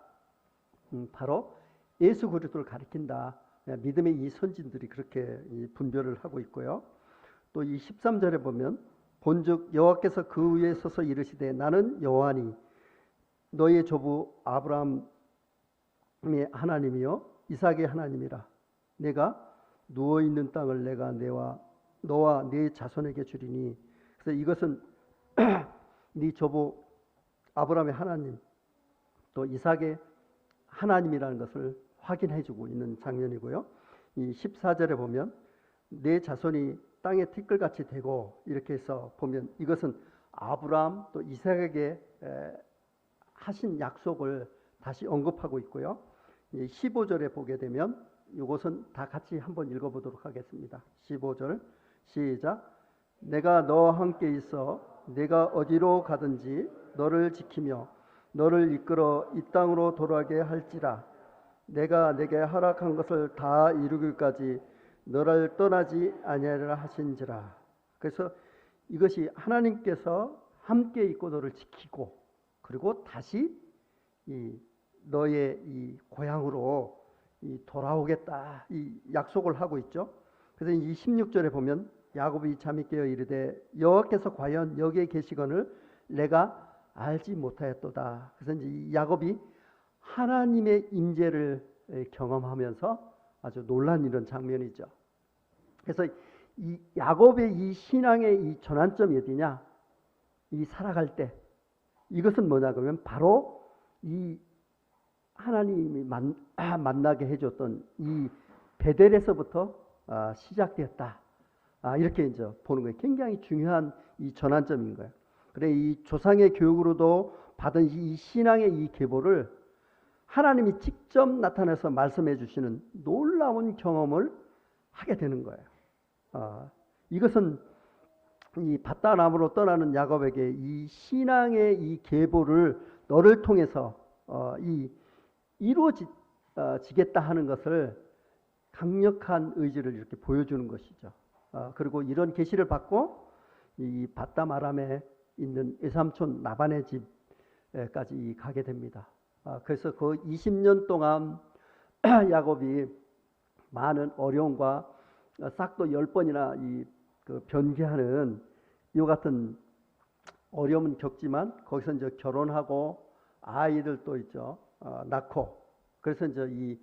A: 바로 예수 그리스도를 가리킨다. 믿음의 이 선진들이 그렇게 분별을 하고 있고요. 또 이 13절에 보면 본즉 여호와께서 그 위에 서서 이르시되 나는 여호와니 너의 조부 아브라함의 하나님이요 이삭의 하나님이라. 내가 누워 있는 땅을 내가 너와 네 자손에게 주리니. 그래서 이것은 네 조부 아브라함의 하나님 또 이삭의 하나님이라는 것을 확인해주고 있는 장면이고요. 이 14절에 보면 내 자손이 땅에 티끌같이 되고 이렇게 해서 보면 이것은 아브라함 또 이삭에게 하신 약속을 다시 언급하고 있고요. 15절에 보게 되면 이것은 다 같이 한번 읽어보도록 하겠습니다. 15절 시작. 내가 너와 함께 있어 내가 어디로 가든지 너를 지키며 너를 이끌어 이 땅으로 돌아가게 할지라. 내가 내게 허락한 것을 다 이루기까지 너를 떠나지 아니하리라 하신지라. 그래서 이것이 하나님께서 함께 있고 너를 지키고 그리고 다시 너의 이 고향으로 돌아오겠다 이 약속을 하고 있죠. 그래서 이 16절에 보면 야곱이 잠이 깨어 이르되 여호와께서 과연 여기에 계시거늘 내가 알지 못하였도다. 그래서 이제 이 야곱이 하나님의 임재를 경험하면서 아주 놀란 이런 장면이죠. 그래서 이 야곱의 이 신앙의 이 전환점이 어디냐? 이 살아갈 때 이것은 뭐냐 그러면 바로 이 하나님이 만나게 해줬던 이 베델에서부터 시작되었다. 이렇게 이제 보는 거예요. 굉장히 중요한 이 전환점인 거예요. 그래 이 조상의 교육으로도 받은 이 신앙의 이 계보를 하나님이 직접 나타나서 말씀해 주시는 놀라운 경험을 하게 되는 거예요. 이것은 이 밧다람으로 떠나는 야곱에게 이 신앙의 이 계보를 너를 통해서 이루어지겠다 하는 것을 강력한 의지를 이렇게 보여주는 것이죠. 그리고 이런 계시를 받고 이 밧담 아람에 있는 외삼촌 라반의 집까지 가게 됩니다. 그래서 그 20년 동안 야곱이 많은 어려움과 싹도 10번이나 그 변개하는 이와 같은 어려움은 겪지만 거기서 이제 결혼하고 아이들도 있죠. 낳고 그래서 이제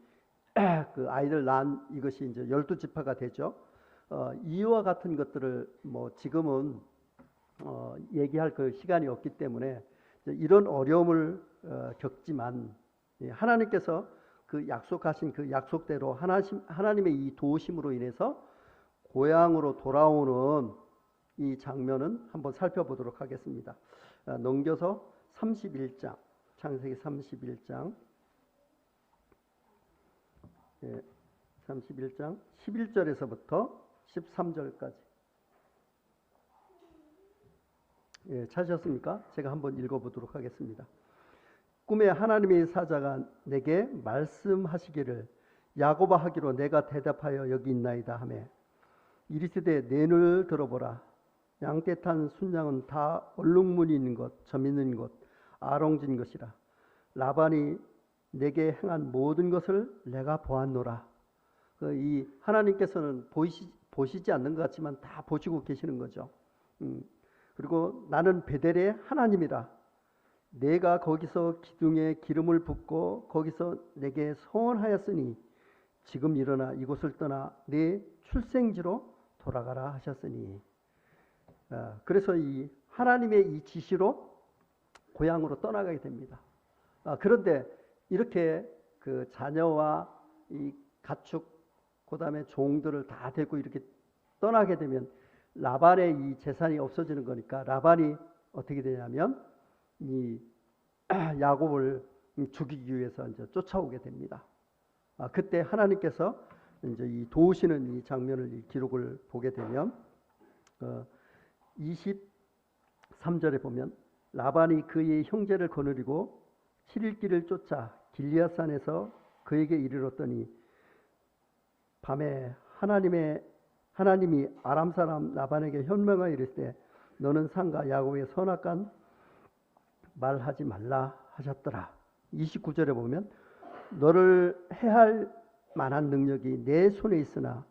A: 그 아이들 낳은 이것이 이제 12지파가 되죠. 이와 같은 것들을 뭐 지금은 얘기할 그 시간이 없기 때문에 이런 어려움을 겪지만 하나님께서 그 약속하신 그 약속대로 하나님의 이 도우심으로 인해서 고향으로 돌아오는 이 장면은 한번 살펴보도록 하겠습니다. 넘겨서 31장, 창세기 31장, 31장 11절에서부터 13절까지. 찾으셨습니까? 제가 한번 읽어보도록 하겠습니다. 꿈에 하나님의 사자가 내게 말씀하시기를 야곱아 하기로 내가 대답하여 여기 있나이다 하매 이르시되 내 눈을 들어보라. 양떼 탄 순양은 다 얼룩무늬 있는 것, 점 있는 것, 아롱진 것이라. 라반이 내게 행한 모든 것을 내가 보았노라. 이 하나님께서는 보시지 않는 것 같지만 다 보시고 계시는 거죠. 그리고 나는 베델의 하나님이라. 내가 거기서 기둥에 기름을 붓고 거기서 내게 서원하였으니 지금 일어나 이곳을 떠나 내 출생지로 돌아가라 하셨으니. 그래서 이 하나님의 이 지시로 고향으로 떠나가게 됩니다. 그런데 이렇게 그 자녀와 이 가축 그다음에 종들을 다 데리고 이렇게 떠나게 되면 라반의 이 재산이 없어지는 거니까 라반이 어떻게 되냐면 이 야곱을 죽이기 위해서 이제 쫓아오게 됩니다. 그때 하나님께서 이제 이 도우시는 이 장면을 이 기록을 보게 되면 23절에 보면 라반이 그의 형제를 거느리고 7일 길을 쫓아 길리앗산에서 그에게 이르렀더니 밤에 하나님이 아람 사람 라반에게 현명하여 이르시되 너는 상가 야곱의 선악간 말하지 말라 하셨더라. 29절에 보면 너를 해할 만한 능력이 내 손에 있으나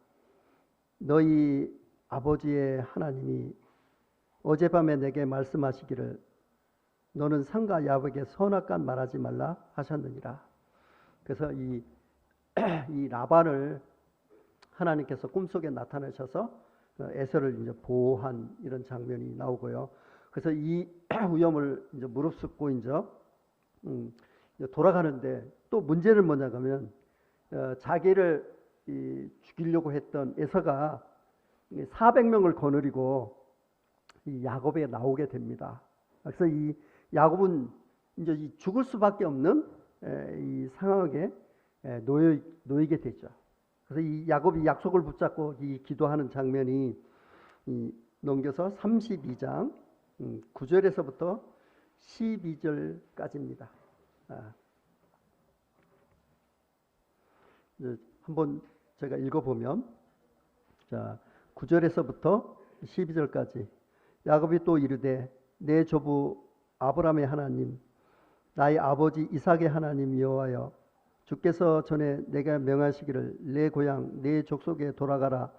A: 너희 아버지의 하나님이 어젯밤에 내게 말씀하시기를 너는 상가 야곱에게 선악간 말하지 말라 하셨느니라. 그래서 이 라반을 하나님께서 꿈속에 나타내셔서 에서를 이제 보호한 이런 장면이 나오고요. 그래서 이 위험을 이제 무릅쓰고 이제 돌아가는데 또 문제는 뭐냐 하면 자기를 죽이려고 했던 에서가 400명을 거느리고 이 야곱에 나오게 됩니다. 그래서 이 야곱은 이제 죽을 수밖에 없는 이 상황에 놓이게 되죠. 그래서 이 야곱이 약속을 붙잡고 이 기도하는 장면이 넘겨서 32장 9절에서부터 12절까지입니다. 한번 제가 읽어보면, 자, 9절에서부터 12절까지. 야곱이 또 이르되 내 조부 아브라함의 하나님 나의 아버지 이삭의 하나님 여호와여, 주께서 전에 내가 명하시기를 내 고향 내 족속에 돌아가라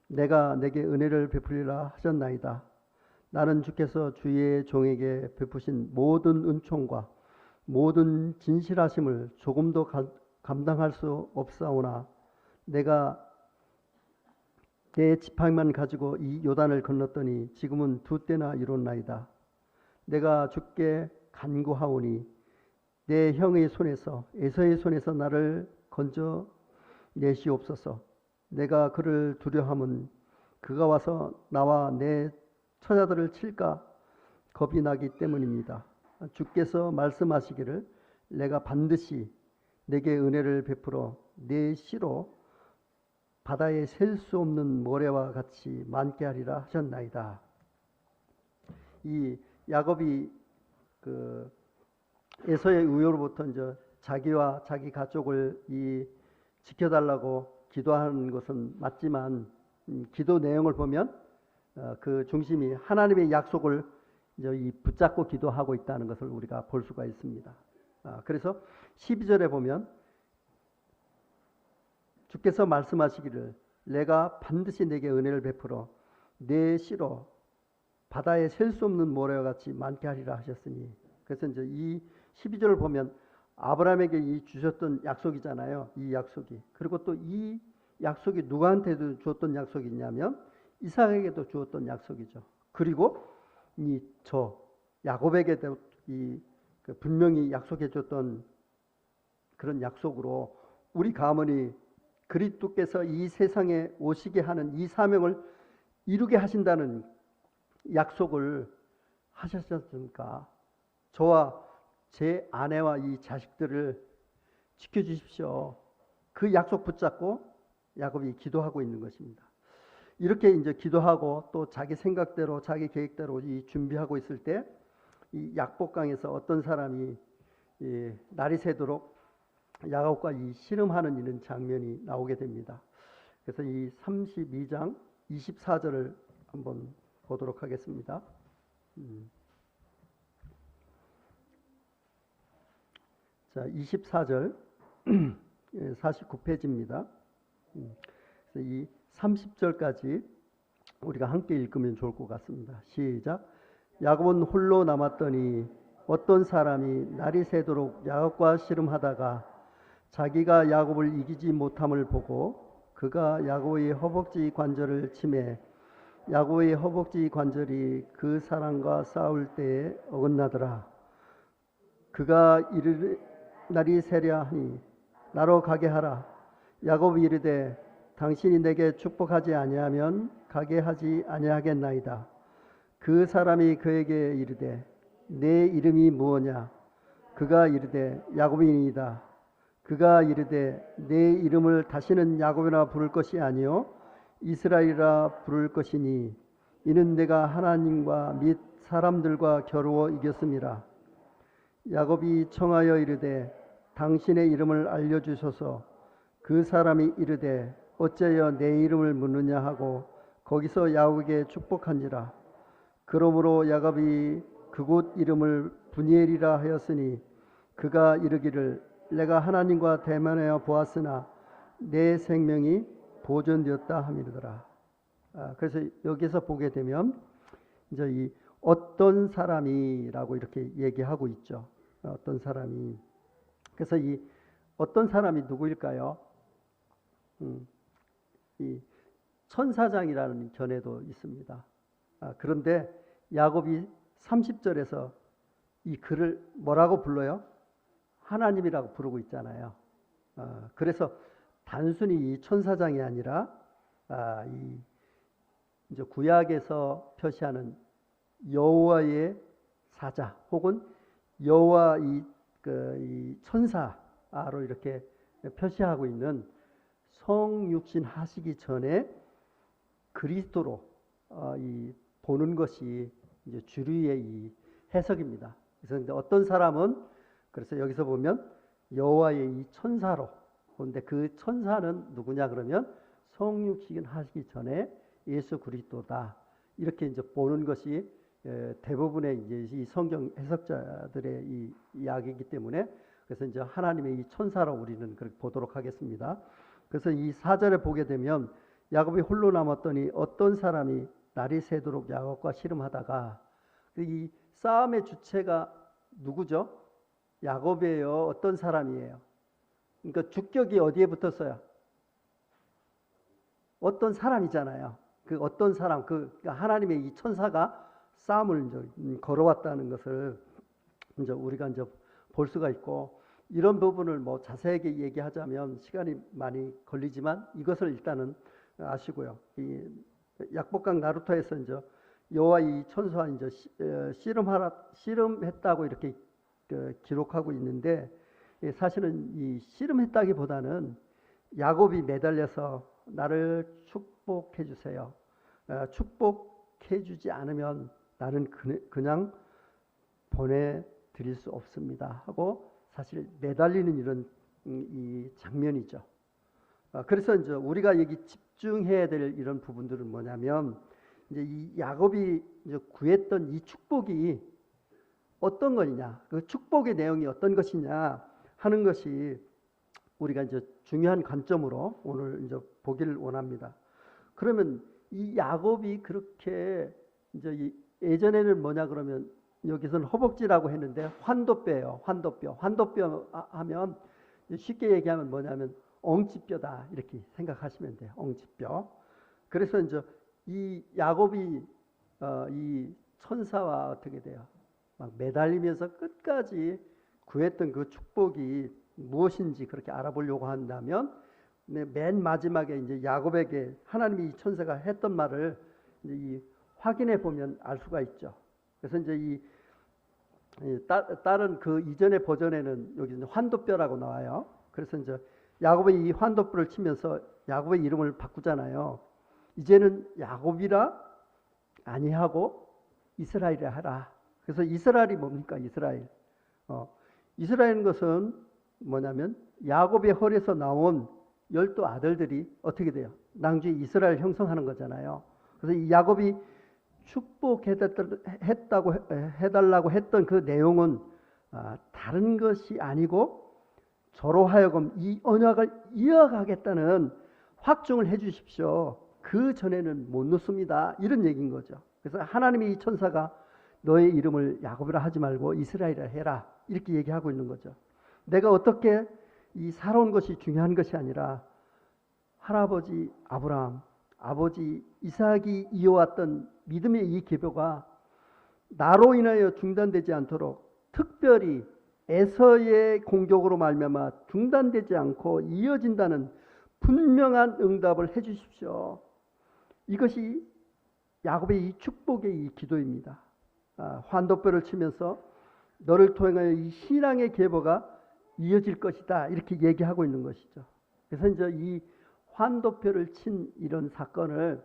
A: 내가 내게 은혜를 베풀리라 하셨나이다. 나는 주께서 주의 종에게 베푸신 모든 은총과 모든 진실하심을 조금도 감당할 수 없사오나 내가 내 지팡이만 가지고 이 요단을 건넜더니 지금은 2때나 이뤘나이다. 내가 주께 간구하오니 내 형의 손에서 에서의 손에서 나를 건져 내시옵소서. 내가 그를 두려함은 그가 와서 나와 내 처자들을 칠까 겁이 나기 때문입니다. 주께서 말씀하시기를 내가 반드시 내게 은혜를 베풀어 내 씨로 바다에 셀 수 없는 모래와 같이 많게 하리라 하셨나이다. 이 야곱이 그 에서의 우요로부터 이제 자기와 자기 가족을 지켜달라고 기도하는 것은 맞지만 기도 내용을 보면 그 중심이 하나님의 약속을 이제 붙잡고 기도하고 있다는 것을 우리가 볼 수가 있습니다. 그래서 12절에 보면 주께서 말씀하시기를 내가 반드시 내게 은혜를 베풀어 내 씨로 바다에 셀 수 없는 모래와 같이 많게 하리라 하셨으니, 그래서 이제 이 12절을 보면 아브라함에게 주셨던 약속이잖아요. 이 약속이. 그리고 또 이 약속이 누구한테도 주었던 약속이냐면 이삭에게도 주었던 약속이죠. 그리고 야곱에게도 분명히 약속해 줬던 그런 약속으로 우리 가문이 그리스도께서 이 세상에 오시게 하는 이 사명을 이루게 하신다는 약속을 하셨으니까 저와 제 아내와 이 자식들을 지켜주십시오. 그 약속 붙잡고 야곱이 기도하고 있는 것입니다. 이렇게 이제 기도하고 또 자기 생각대로 자기 계획대로 준비하고 있을 때 이 약복강에서 어떤 사람이 날이 새도록 야곱과 씨름하는 이런 장면이 나오게 됩니다. 그래서 이 32장 24절을 한번 보도록 하겠습니다. 자, 24절 49페이지입니다. 그래서 이 30절까지 우리가 함께 읽으면 좋을 것 같습니다. 시작. 야곱은 홀로 남았더니 어떤 사람이 날이 새도록 야곱과 씨름하다가 자기가 야곱을 이기지 못함을 보고 그가 야곱의 허벅지 관절을 치매 야곱의 허벅지 관절이 그 사람과 싸울 때에 어긋나더라. 그가 이르되 날이 새려 하니 나로 가게 하라. 야곱이 이르되 당신이 내게 축복하지 아니하면 가게 하지 아니하겠나이다. 그 사람이 그에게 이르되 내 이름이 무엇냐? 그가 이르되 야곱이니이다. 그가 이르되 내 이름을 다시는 야곱이라 부를 것이 아니요 이스라엘이라 부를 것이니 이는 내가 하나님과 및 사람들과 겨루어 이겼음이라. 야곱이 청하여 이르되 당신의 이름을 알려주소서. 그 사람이 이르되 어째여 내 이름을 묻느냐 하고 거기서 야곱에게 축복한지라. 그러므로 야곱이 그곳 이름을 브니엘이라 하였으니 그가 이르기를 내가 하나님과 대면하여 보았으나 내 생명이 보존되었다 함이더라. 그래서 여기서 보게 되면 이제 이 어떤 사람이라고 이렇게 얘기하고 있죠. 어떤 사람이. 그래서 이 어떤 사람이 누구일까요? 이 천사장이라는 견해도 있습니다. 그런데 야곱이 30절에서 이 그를 뭐라고 불러요? 하나님이라고 부르고 있잖아요. 그래서 단순히 이 천사장이 아니라 이 이제 구약에서 표시하는 여호와의 사자 혹은 여호와 이 천사로 이렇게 표시하고 있는 성육신 하시기 전에 그리스도로 이 보는 것이 이제 주류의 이 해석입니다. 그래서 어떤 사람은 그래서 여기서 보면 여호와의 이 천사로. 그런데 그 천사는 누구냐 그러면 성육신 하시기 전에 예수 그리스도다. 이렇게 이제 보는 것이 대부분의 이제 이 성경 해석자들의 이 이야기이기 때문에 그래서 이제 하나님의 이 천사로 우리는 그렇게 보도록 하겠습니다. 그래서 이 4절에 보게 되면 야곱이 홀로 남았더니 어떤 사람이 날이 새도록 야곱과 씨름하다가 이 싸움의 주체가 누구죠? 야곱이에요. 어떤 사람이에요? 그러니까 주격이 어디에 붙었어요? 어떤 사람이잖아요. 그 어떤 사람, 그러니까 하나님의 이 천사가 싸움을 이제 걸어왔다는 것을 이제 우리가 이제 볼 수가 있고 이런 부분을 뭐 자세하게 얘기하자면 시간이 많이 걸리지만 이것을 일단은 아시고요. 이 약복강 나루토에서 이제 여호와 이 천사와 이제 씨름했다고 이렇게 기록하고 있는데 사실은 이 씨름했다기보다는 야곱이 매달려서 나를 축복해 주세요. 축복해 주지 않으면 나는 그냥 보내드릴 수 없습니다. 하고 사실 매달리는 이런 이 장면이죠. 그래서 이제 우리가 여기 집중해야 될 이런 부분들은 뭐냐면 이제 이 야곱이 이제 구했던 이 축복이 어떤 거냐, 그 축복의 내용이 어떤 것이냐 하는 것이 우리가 이제 중요한 관점으로 오늘 이제 보기를 원합니다. 그러면 이 야곱이 그렇게 이제 예전에는 뭐냐 그러면 여기서는 허벅지라고 했는데 환도뼈예요. 환도뼈 하면 쉽게 얘기하면 뭐냐면 엉치뼈다 이렇게 생각하시면 돼요. 엉치뼈. 그래서 이제 이 야곱이 이 천사와 어떻게 돼요? 막 매달리면서 끝까지 구했던 그 축복이 무엇인지 그렇게 알아보려고 한다면 맨 마지막에 이제 야곱에게 하나님이 이 천사가 했던 말을 이제 확인해 보면 알 수가 있죠. 그래서 이제 다른 그 이전의 버전에는 여기 이제 환도뼈라고 나와요. 그래서 이제 야곱이 이 환도뼈를 치면서 야곱의 이름을 바꾸잖아요. 이제는 야곱이라 아니하고 이스라엘이라 하라. 그래서 이스라엘이 뭡니까? 이스라엘. 이스라엘인 것은 뭐냐면 야곱의 헐에서 나온 12 아들들이 어떻게 돼요? 낭주의 이스라엘 형성하는 거잖아요. 그래서 이 야곱이 축복해달라고 했던 그 내용은 다른 것이 아니고 저로 하여금 이 언약을 이어가겠다는 확증을 해 주십시오. 그 전에는 못 놓습니다. 이런 얘기인 거죠. 그래서 하나님의 이 천사가 너의 이름을 야곱이라 하지 말고 이스라엘이라 해라. 이렇게 얘기하고 있는 거죠. 내가 어떻게 이 살아온 것이 중요한 것이 아니라 할아버지 아브라함, 아버지 이삭이 이어왔던 믿음의 이 계보가 나로 인하여 중단되지 않도록 특별히 에서의 공격으로 말미암아 중단되지 않고 이어진다는 분명한 응답을 해 주십시오. 이것이 야곱의 이 축복의 이 기도입니다. 환도뼈를 치면서 너를 통하여 이 신앙의 계보가 이어질 것이다. 이렇게 얘기하고 있는 것이죠. 그래서 이제 이 환도뼈를 친 이런 사건을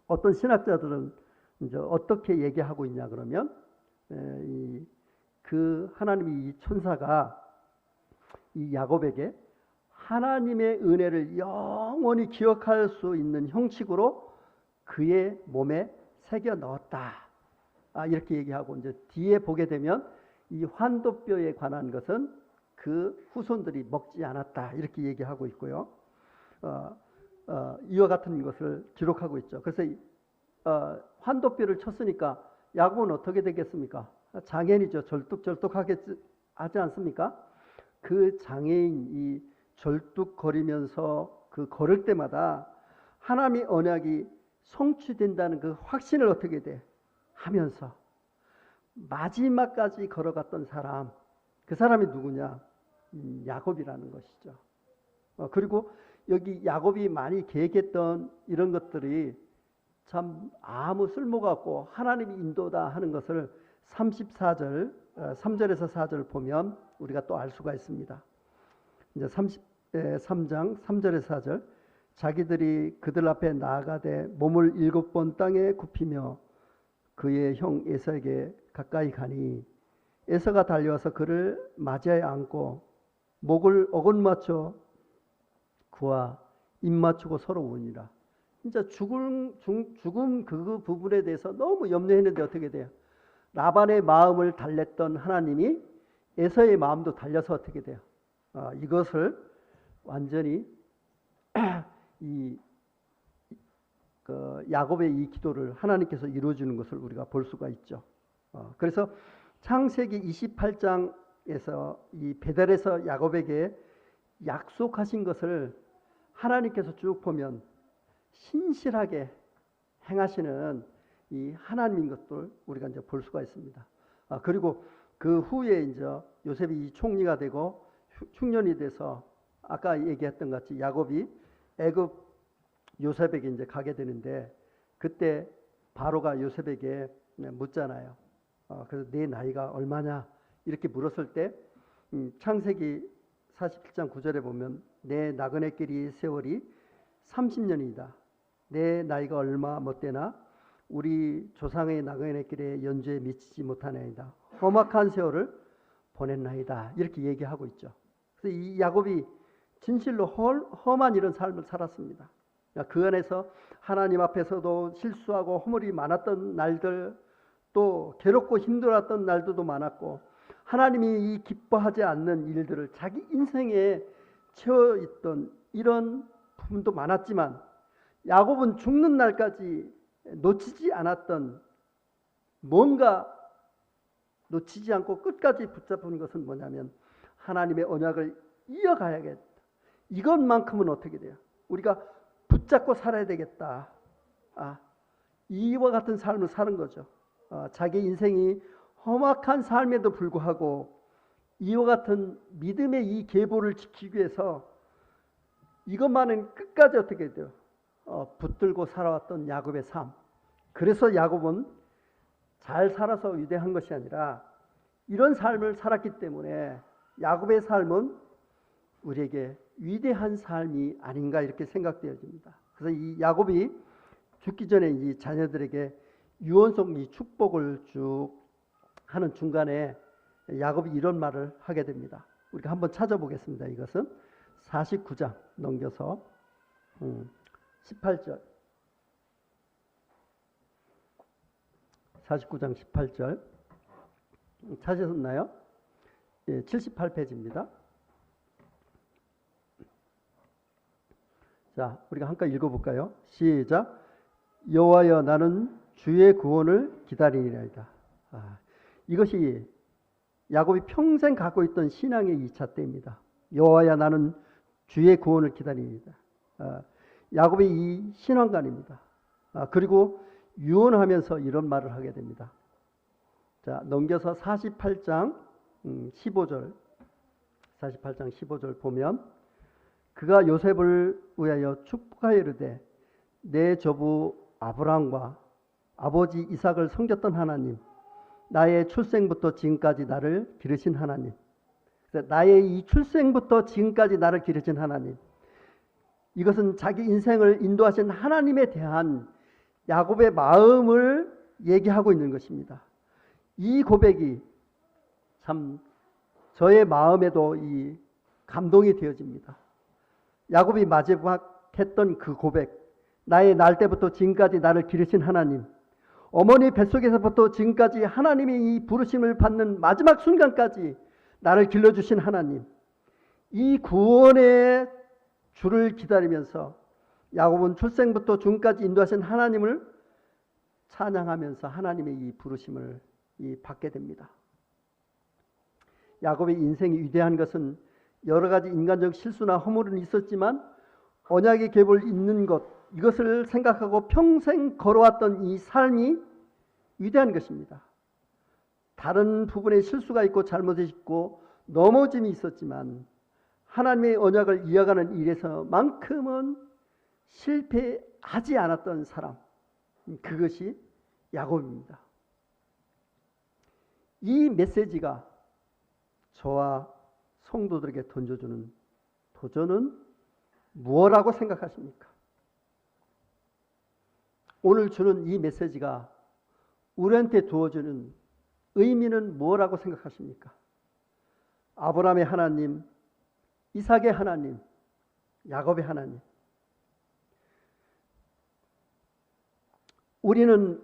A: 어떤 신학자들은 이제 어떻게 얘기하고 있냐 그러면 그 하나님이 이 천사가 이 야곱에게 하나님의 은혜를 영원히 기억할 수 있는 형식으로 그의 몸에 새겨 넣었다. 이렇게 얘기하고 이제 뒤에 보게 되면 이 환도뼈에 관한 것은 그 후손들이 먹지 않았다. 이렇게 얘기하고 있고요. 이와 같은 것을 기록하고 있죠. 그래서 환도뼈를 쳤으니까 야곱은 어떻게 되겠습니까? 장애인이죠. 절뚝절뚝하게 하지 않습니까? 그 장애인이 절뚝거리면서 그 걸을 때마다 하나님의 언약이 성취된다는 그 확신을 어떻게 돼? 하면서 마지막까지 걸어갔던 사람, 그 사람이 누구냐? 야곱이라는 것이죠. 그리고 여기 야곱이 많이 계획했던 이런 것들이 참 아무 쓸모가 없고 하나님이 인도다 하는 것을 34절, 3절에서 4절 보면 우리가 또 알 수가 있습니다. 이제 33장 3절에서 4절, 자기들이 그들 앞에 나아가되 몸을 7번 땅에 굽히며 그의 형 에서에게 가까이 가니 에서가 달려와서 그를 맞이하여 안고 목을 어긋맞춰 그와 입 맞추고 서로 우니라. 진짜 죽음 그 부분에 대해서 너무 염려했는데 어떻게 돼요? 라반의 마음을 달랬던 하나님이 에서의 마음도 달려서 어떻게 돼요? 이것을 완전히 야곱의 이 기도를 하나님께서 이루어주는 것을 우리가 볼 수가 있죠. 그래서 창세기 28장에서 이 베델에서 야곱에게 약속하신 것을 하나님께서 쭉 보면 신실하게 행하시는 이 하나님인 것들 우리가 이제 볼 수가 있습니다. 그리고 그 후에 이제 요셉이 총리가 되고 흉년이 돼서 아까 얘기했던 것 같이 야곱이 애굽 요셉에게 이제 가게 되는데 그때 바로가 요셉에게 묻잖아요. 그래서 내 나이가 얼마냐 이렇게 물었을 때 창세기 47장 9절에 보면 내 나그네 길이 세월이 30년이다. 내 나이가 얼마 못되나 우리 조상의 나그네 길에 연주에 미치지 못하나이다. 험악한 세월을 보냈나이다. 이렇게 얘기하고 있죠. 그래서 이 야곱이 진실로 험한 이런 삶을 살았습니다. 그 안에서 하나님 앞에서도 실수하고 허물이 많았던 날들, 또 괴롭고 힘들었던 날들도 많았고 하나님이 이 기뻐하지 않는 일들을 자기 인생에 채워있던 이런 부분도 많았지만 야곱은 죽는 날까지 놓치지 않았던 뭔가 놓치지 않고 끝까지 붙잡은 것은 뭐냐면 하나님의 언약을 이어가야겠다. 이것만큼은 어떻게 돼요? 우리가 붙잡고 살아야 되겠다. 이와 같은 삶을 사는 거죠. 자기 인생이 험악한 삶에도 불구하고 이와 같은 믿음의 이 계보를 지키기 위해서 이것만은 끝까지 어떻게 돼요? 붙들고 살아왔던 야곱의 삶. 그래서 야곱은 잘 살아서 위대한 것이 아니라 이런 삶을 살았기 때문에 야곱의 삶은 우리에게 위대한 삶이 아닌가 이렇게 생각되어집니다. 그래서 이 야곱이 죽기 전에 이 자녀들에게 유언성 이 축복을 쭉 하는 중간에 야곱이 이런 말을 하게 됩니다. 우리가 한번 찾아보겠습니다. 이것은 49장 넘겨서 18절 49장 18절 찾으셨나요? 예, 78페이지입니다. 자, 우리가 한번 읽어볼까요? 시작. 여호와여 나는 주의 구원을 기다리리이다. 이것이 야곱이 평생 갖고 있던 신앙의 2차 때입니다. 여호와여 나는 주의 구원을 기다리리이다. 야곱의 이 신앙관입니다. 그리고 유언하면서 이런 말을 하게 됩니다. 자, 넘겨서 48장 15절 48장 15절 보면 그가 요셉을 위하여 축복하여 이르되 내 조부 아브라함과 아버지 이삭을 섬겼던 하나님, 나의 출생부터 지금까지 나를 기르신 하나님, 나의 이 출생부터 지금까지 나를 기르신 하나님, 이것은 자기 인생을 인도하신 하나님에 대한 야곱의 마음을 얘기하고 있는 것입니다. 이 고백이 참 저의 마음에도 이 감동이 되어집니다. 야곱이 마지막 했던 그 고백, 나의 날 때부터 지금까지 나를 기르신 하나님, 어머니 뱃속에서부터 지금까지 하나님의 이 부르심을 받는 마지막 순간까지 나를 길러주신 하나님, 이 구원의 주를 기다리면서 야곱은 출생부터 죽음까지 인도하신 하나님을 찬양하면서 하나님의 이 부르심을 받게 됩니다. 야곱의 인생이 위대한 것은 여러 가지 인간적 실수나 허물은 있었지만 언약의 계보를 잇는 것, 이것을 생각하고 평생 걸어왔던 이 삶이 위대한 것입니다. 다른 부분에 실수가 있고 잘못이 있고 넘어짐이 있었지만 하나님의 언약을 이어가는 일에서만큼은 실패하지 않았던 사람, 그것이 야곱입니다. 이 메시지가 저와 성도들에게 던져주는 도전은 무엇이라고 생각하십니까? 오늘 주는 이 메시지가 우리한테 두어주는 의미는 무엇이라고 생각하십니까? 아브라함의 하나님, 이삭의 하나님, 야곱의 하나님. 우리는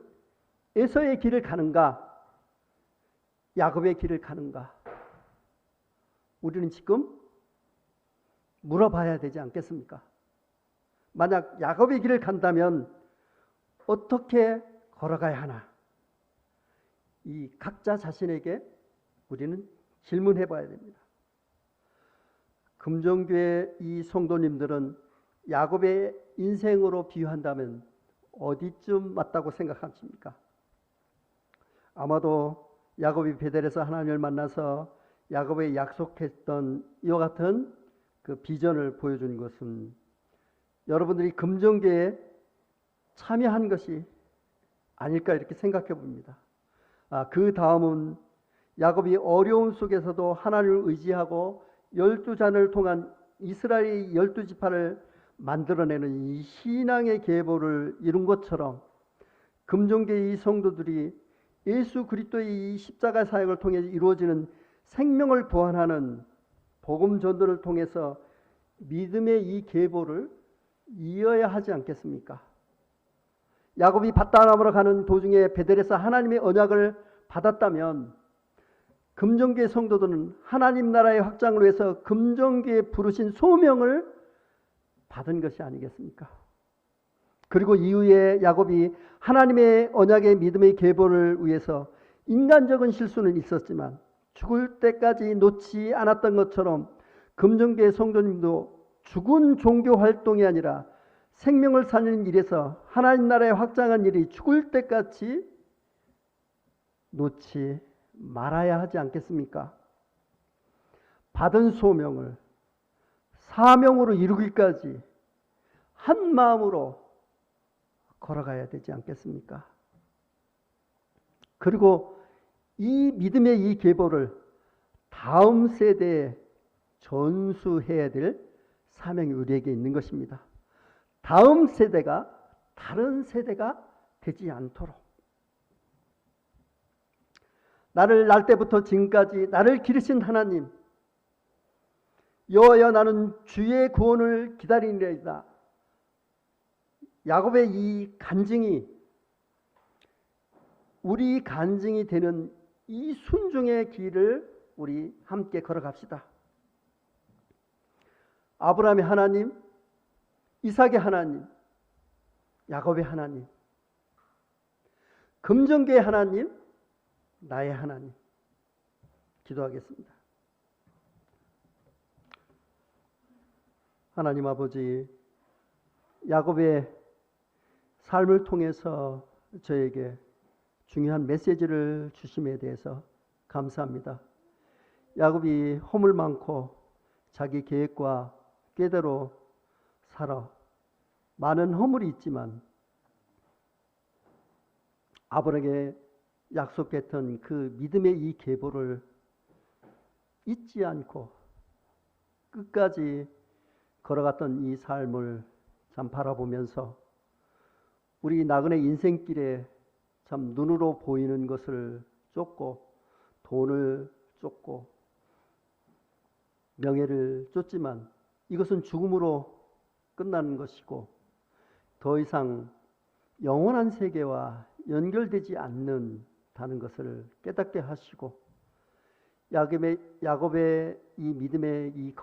A: 에서의 길을 가는가, 야곱의 길을 가는가? 우리는 지금 물어봐야 되지 않겠습니까? 만약 야곱의 길을 간다면 어떻게 걸어가야 하나? 이 각자 자신에게 우리는 질문해 봐야 됩니다. 금정교회 이 성도님들은 야곱의 인생으로 비유한다면 어디쯤 맞다고 생각하십니까? 아마도 야곱이 베델에서 하나님을 만나서 야곱에 약속했던 이와 같은 그 비전을 보여준 것은 여러분들이 금정교회에 참여한 것이 아닐까 이렇게 생각해 봅니다. 그 다음은 야곱이 어려움 속에서도 하나님을 의지하고 12자녀를 통한 이스라엘의 12지파를 만들어내는 이 신앙의 계보를 이룬 것처럼 금정교회 이 성도들이 예수 그리스도의 이 십자가 사역을 통해 이루어지는 생명을 보완하는 복음 전도를 통해서 믿음의 이 계보를 이어야 하지 않겠습니까? 야곱이 밧다람으로 가는 도중에 베델에서 하나님의 언약을 받았다면 금정교회 성도들은 하나님 나라의 확장을 위해서 금정교회에 부르신 소명을 받은 것이 아니겠습니까? 그리고 이후에 야곱이 하나님의 언약의 믿음의 계보를 위해서 인간적인 실수는 있었지만 죽을 때까지 놓지 않았던 것처럼 금정교회 성도님도 죽은 종교 활동이 아니라 생명을 살리는 일에서 하나님 나라의 확장한 일이 죽을 때까지 놓지 말아야 하지 않겠습니까? 받은 소명을 사명으로 이루기까지 한 마음으로 걸어가야 되지 않겠습니까? 그리고 이 믿음의 이 계보를 다음 세대에 전수해야 될 사명이 우리에게 있는 것입니다. 다음 세대가 다른 세대가 되지 않도록 나를 날 때부터 지금까지 나를 기르신 하나님, 여호와여 나는 주의 구원을 기다리리이다. 야곱의 이 간증이 우리 간증이 되는 이 순종의 길을 우리 함께 걸어갑시다. 아브라함의 하나님, 이삭의 하나님, 야곱의 하나님, 금정교의 하나님, 나의 하나님. 기도하겠습니다. 하나님 아버지, 야곱의 삶을 통해서 저에게 중요한 메시지를 주심에 대해서 감사합니다. 야곱이 허물 많고 자기 계획과 꾀대로 살아 많은 허물이 있지만 아브라함에게 약속했던 그 믿음의 이 계보를 잊지 않고 끝까지 걸어갔던 이 삶을 참 바라보면서 우리 나그네 인생길에 참 눈으로 보이는 것을 쫓고 돈을 쫓고 명예를 쫓지만 이것은 죽음으로 끝나는 것이고 더 이상 영원한 세계와 연결되지 않는다는 것을 깨닫게 하시고 야곱의 이 믿음의 이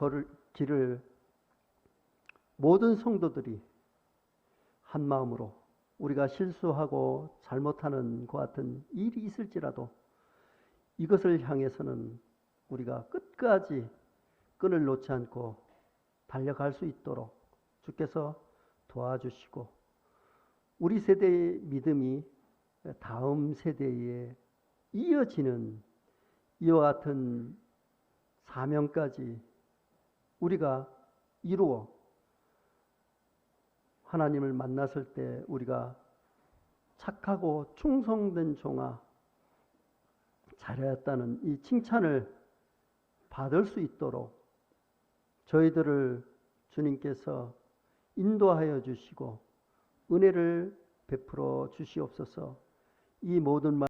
A: 길을 모든 성도들이 한 마음으로 우리가 실수하고 잘못하는 것 같은 일이 있을지라도 이것을 향해서는 우리가 끝까지 끈을 놓지 않고 달려갈 수 있도록 주께서 도와주시고 우리 세대의 믿음이 다음 세대에 이어지는 이와 같은 사명까지 우리가 이루어 하나님을 만났을 때 우리가 착하고 충성된 종아 잘하였다는 이 칭찬을 받을 수 있도록 저희들을 주님께서 인도하여 주시고 은혜를 베풀어 주시옵소서. 이 모든 말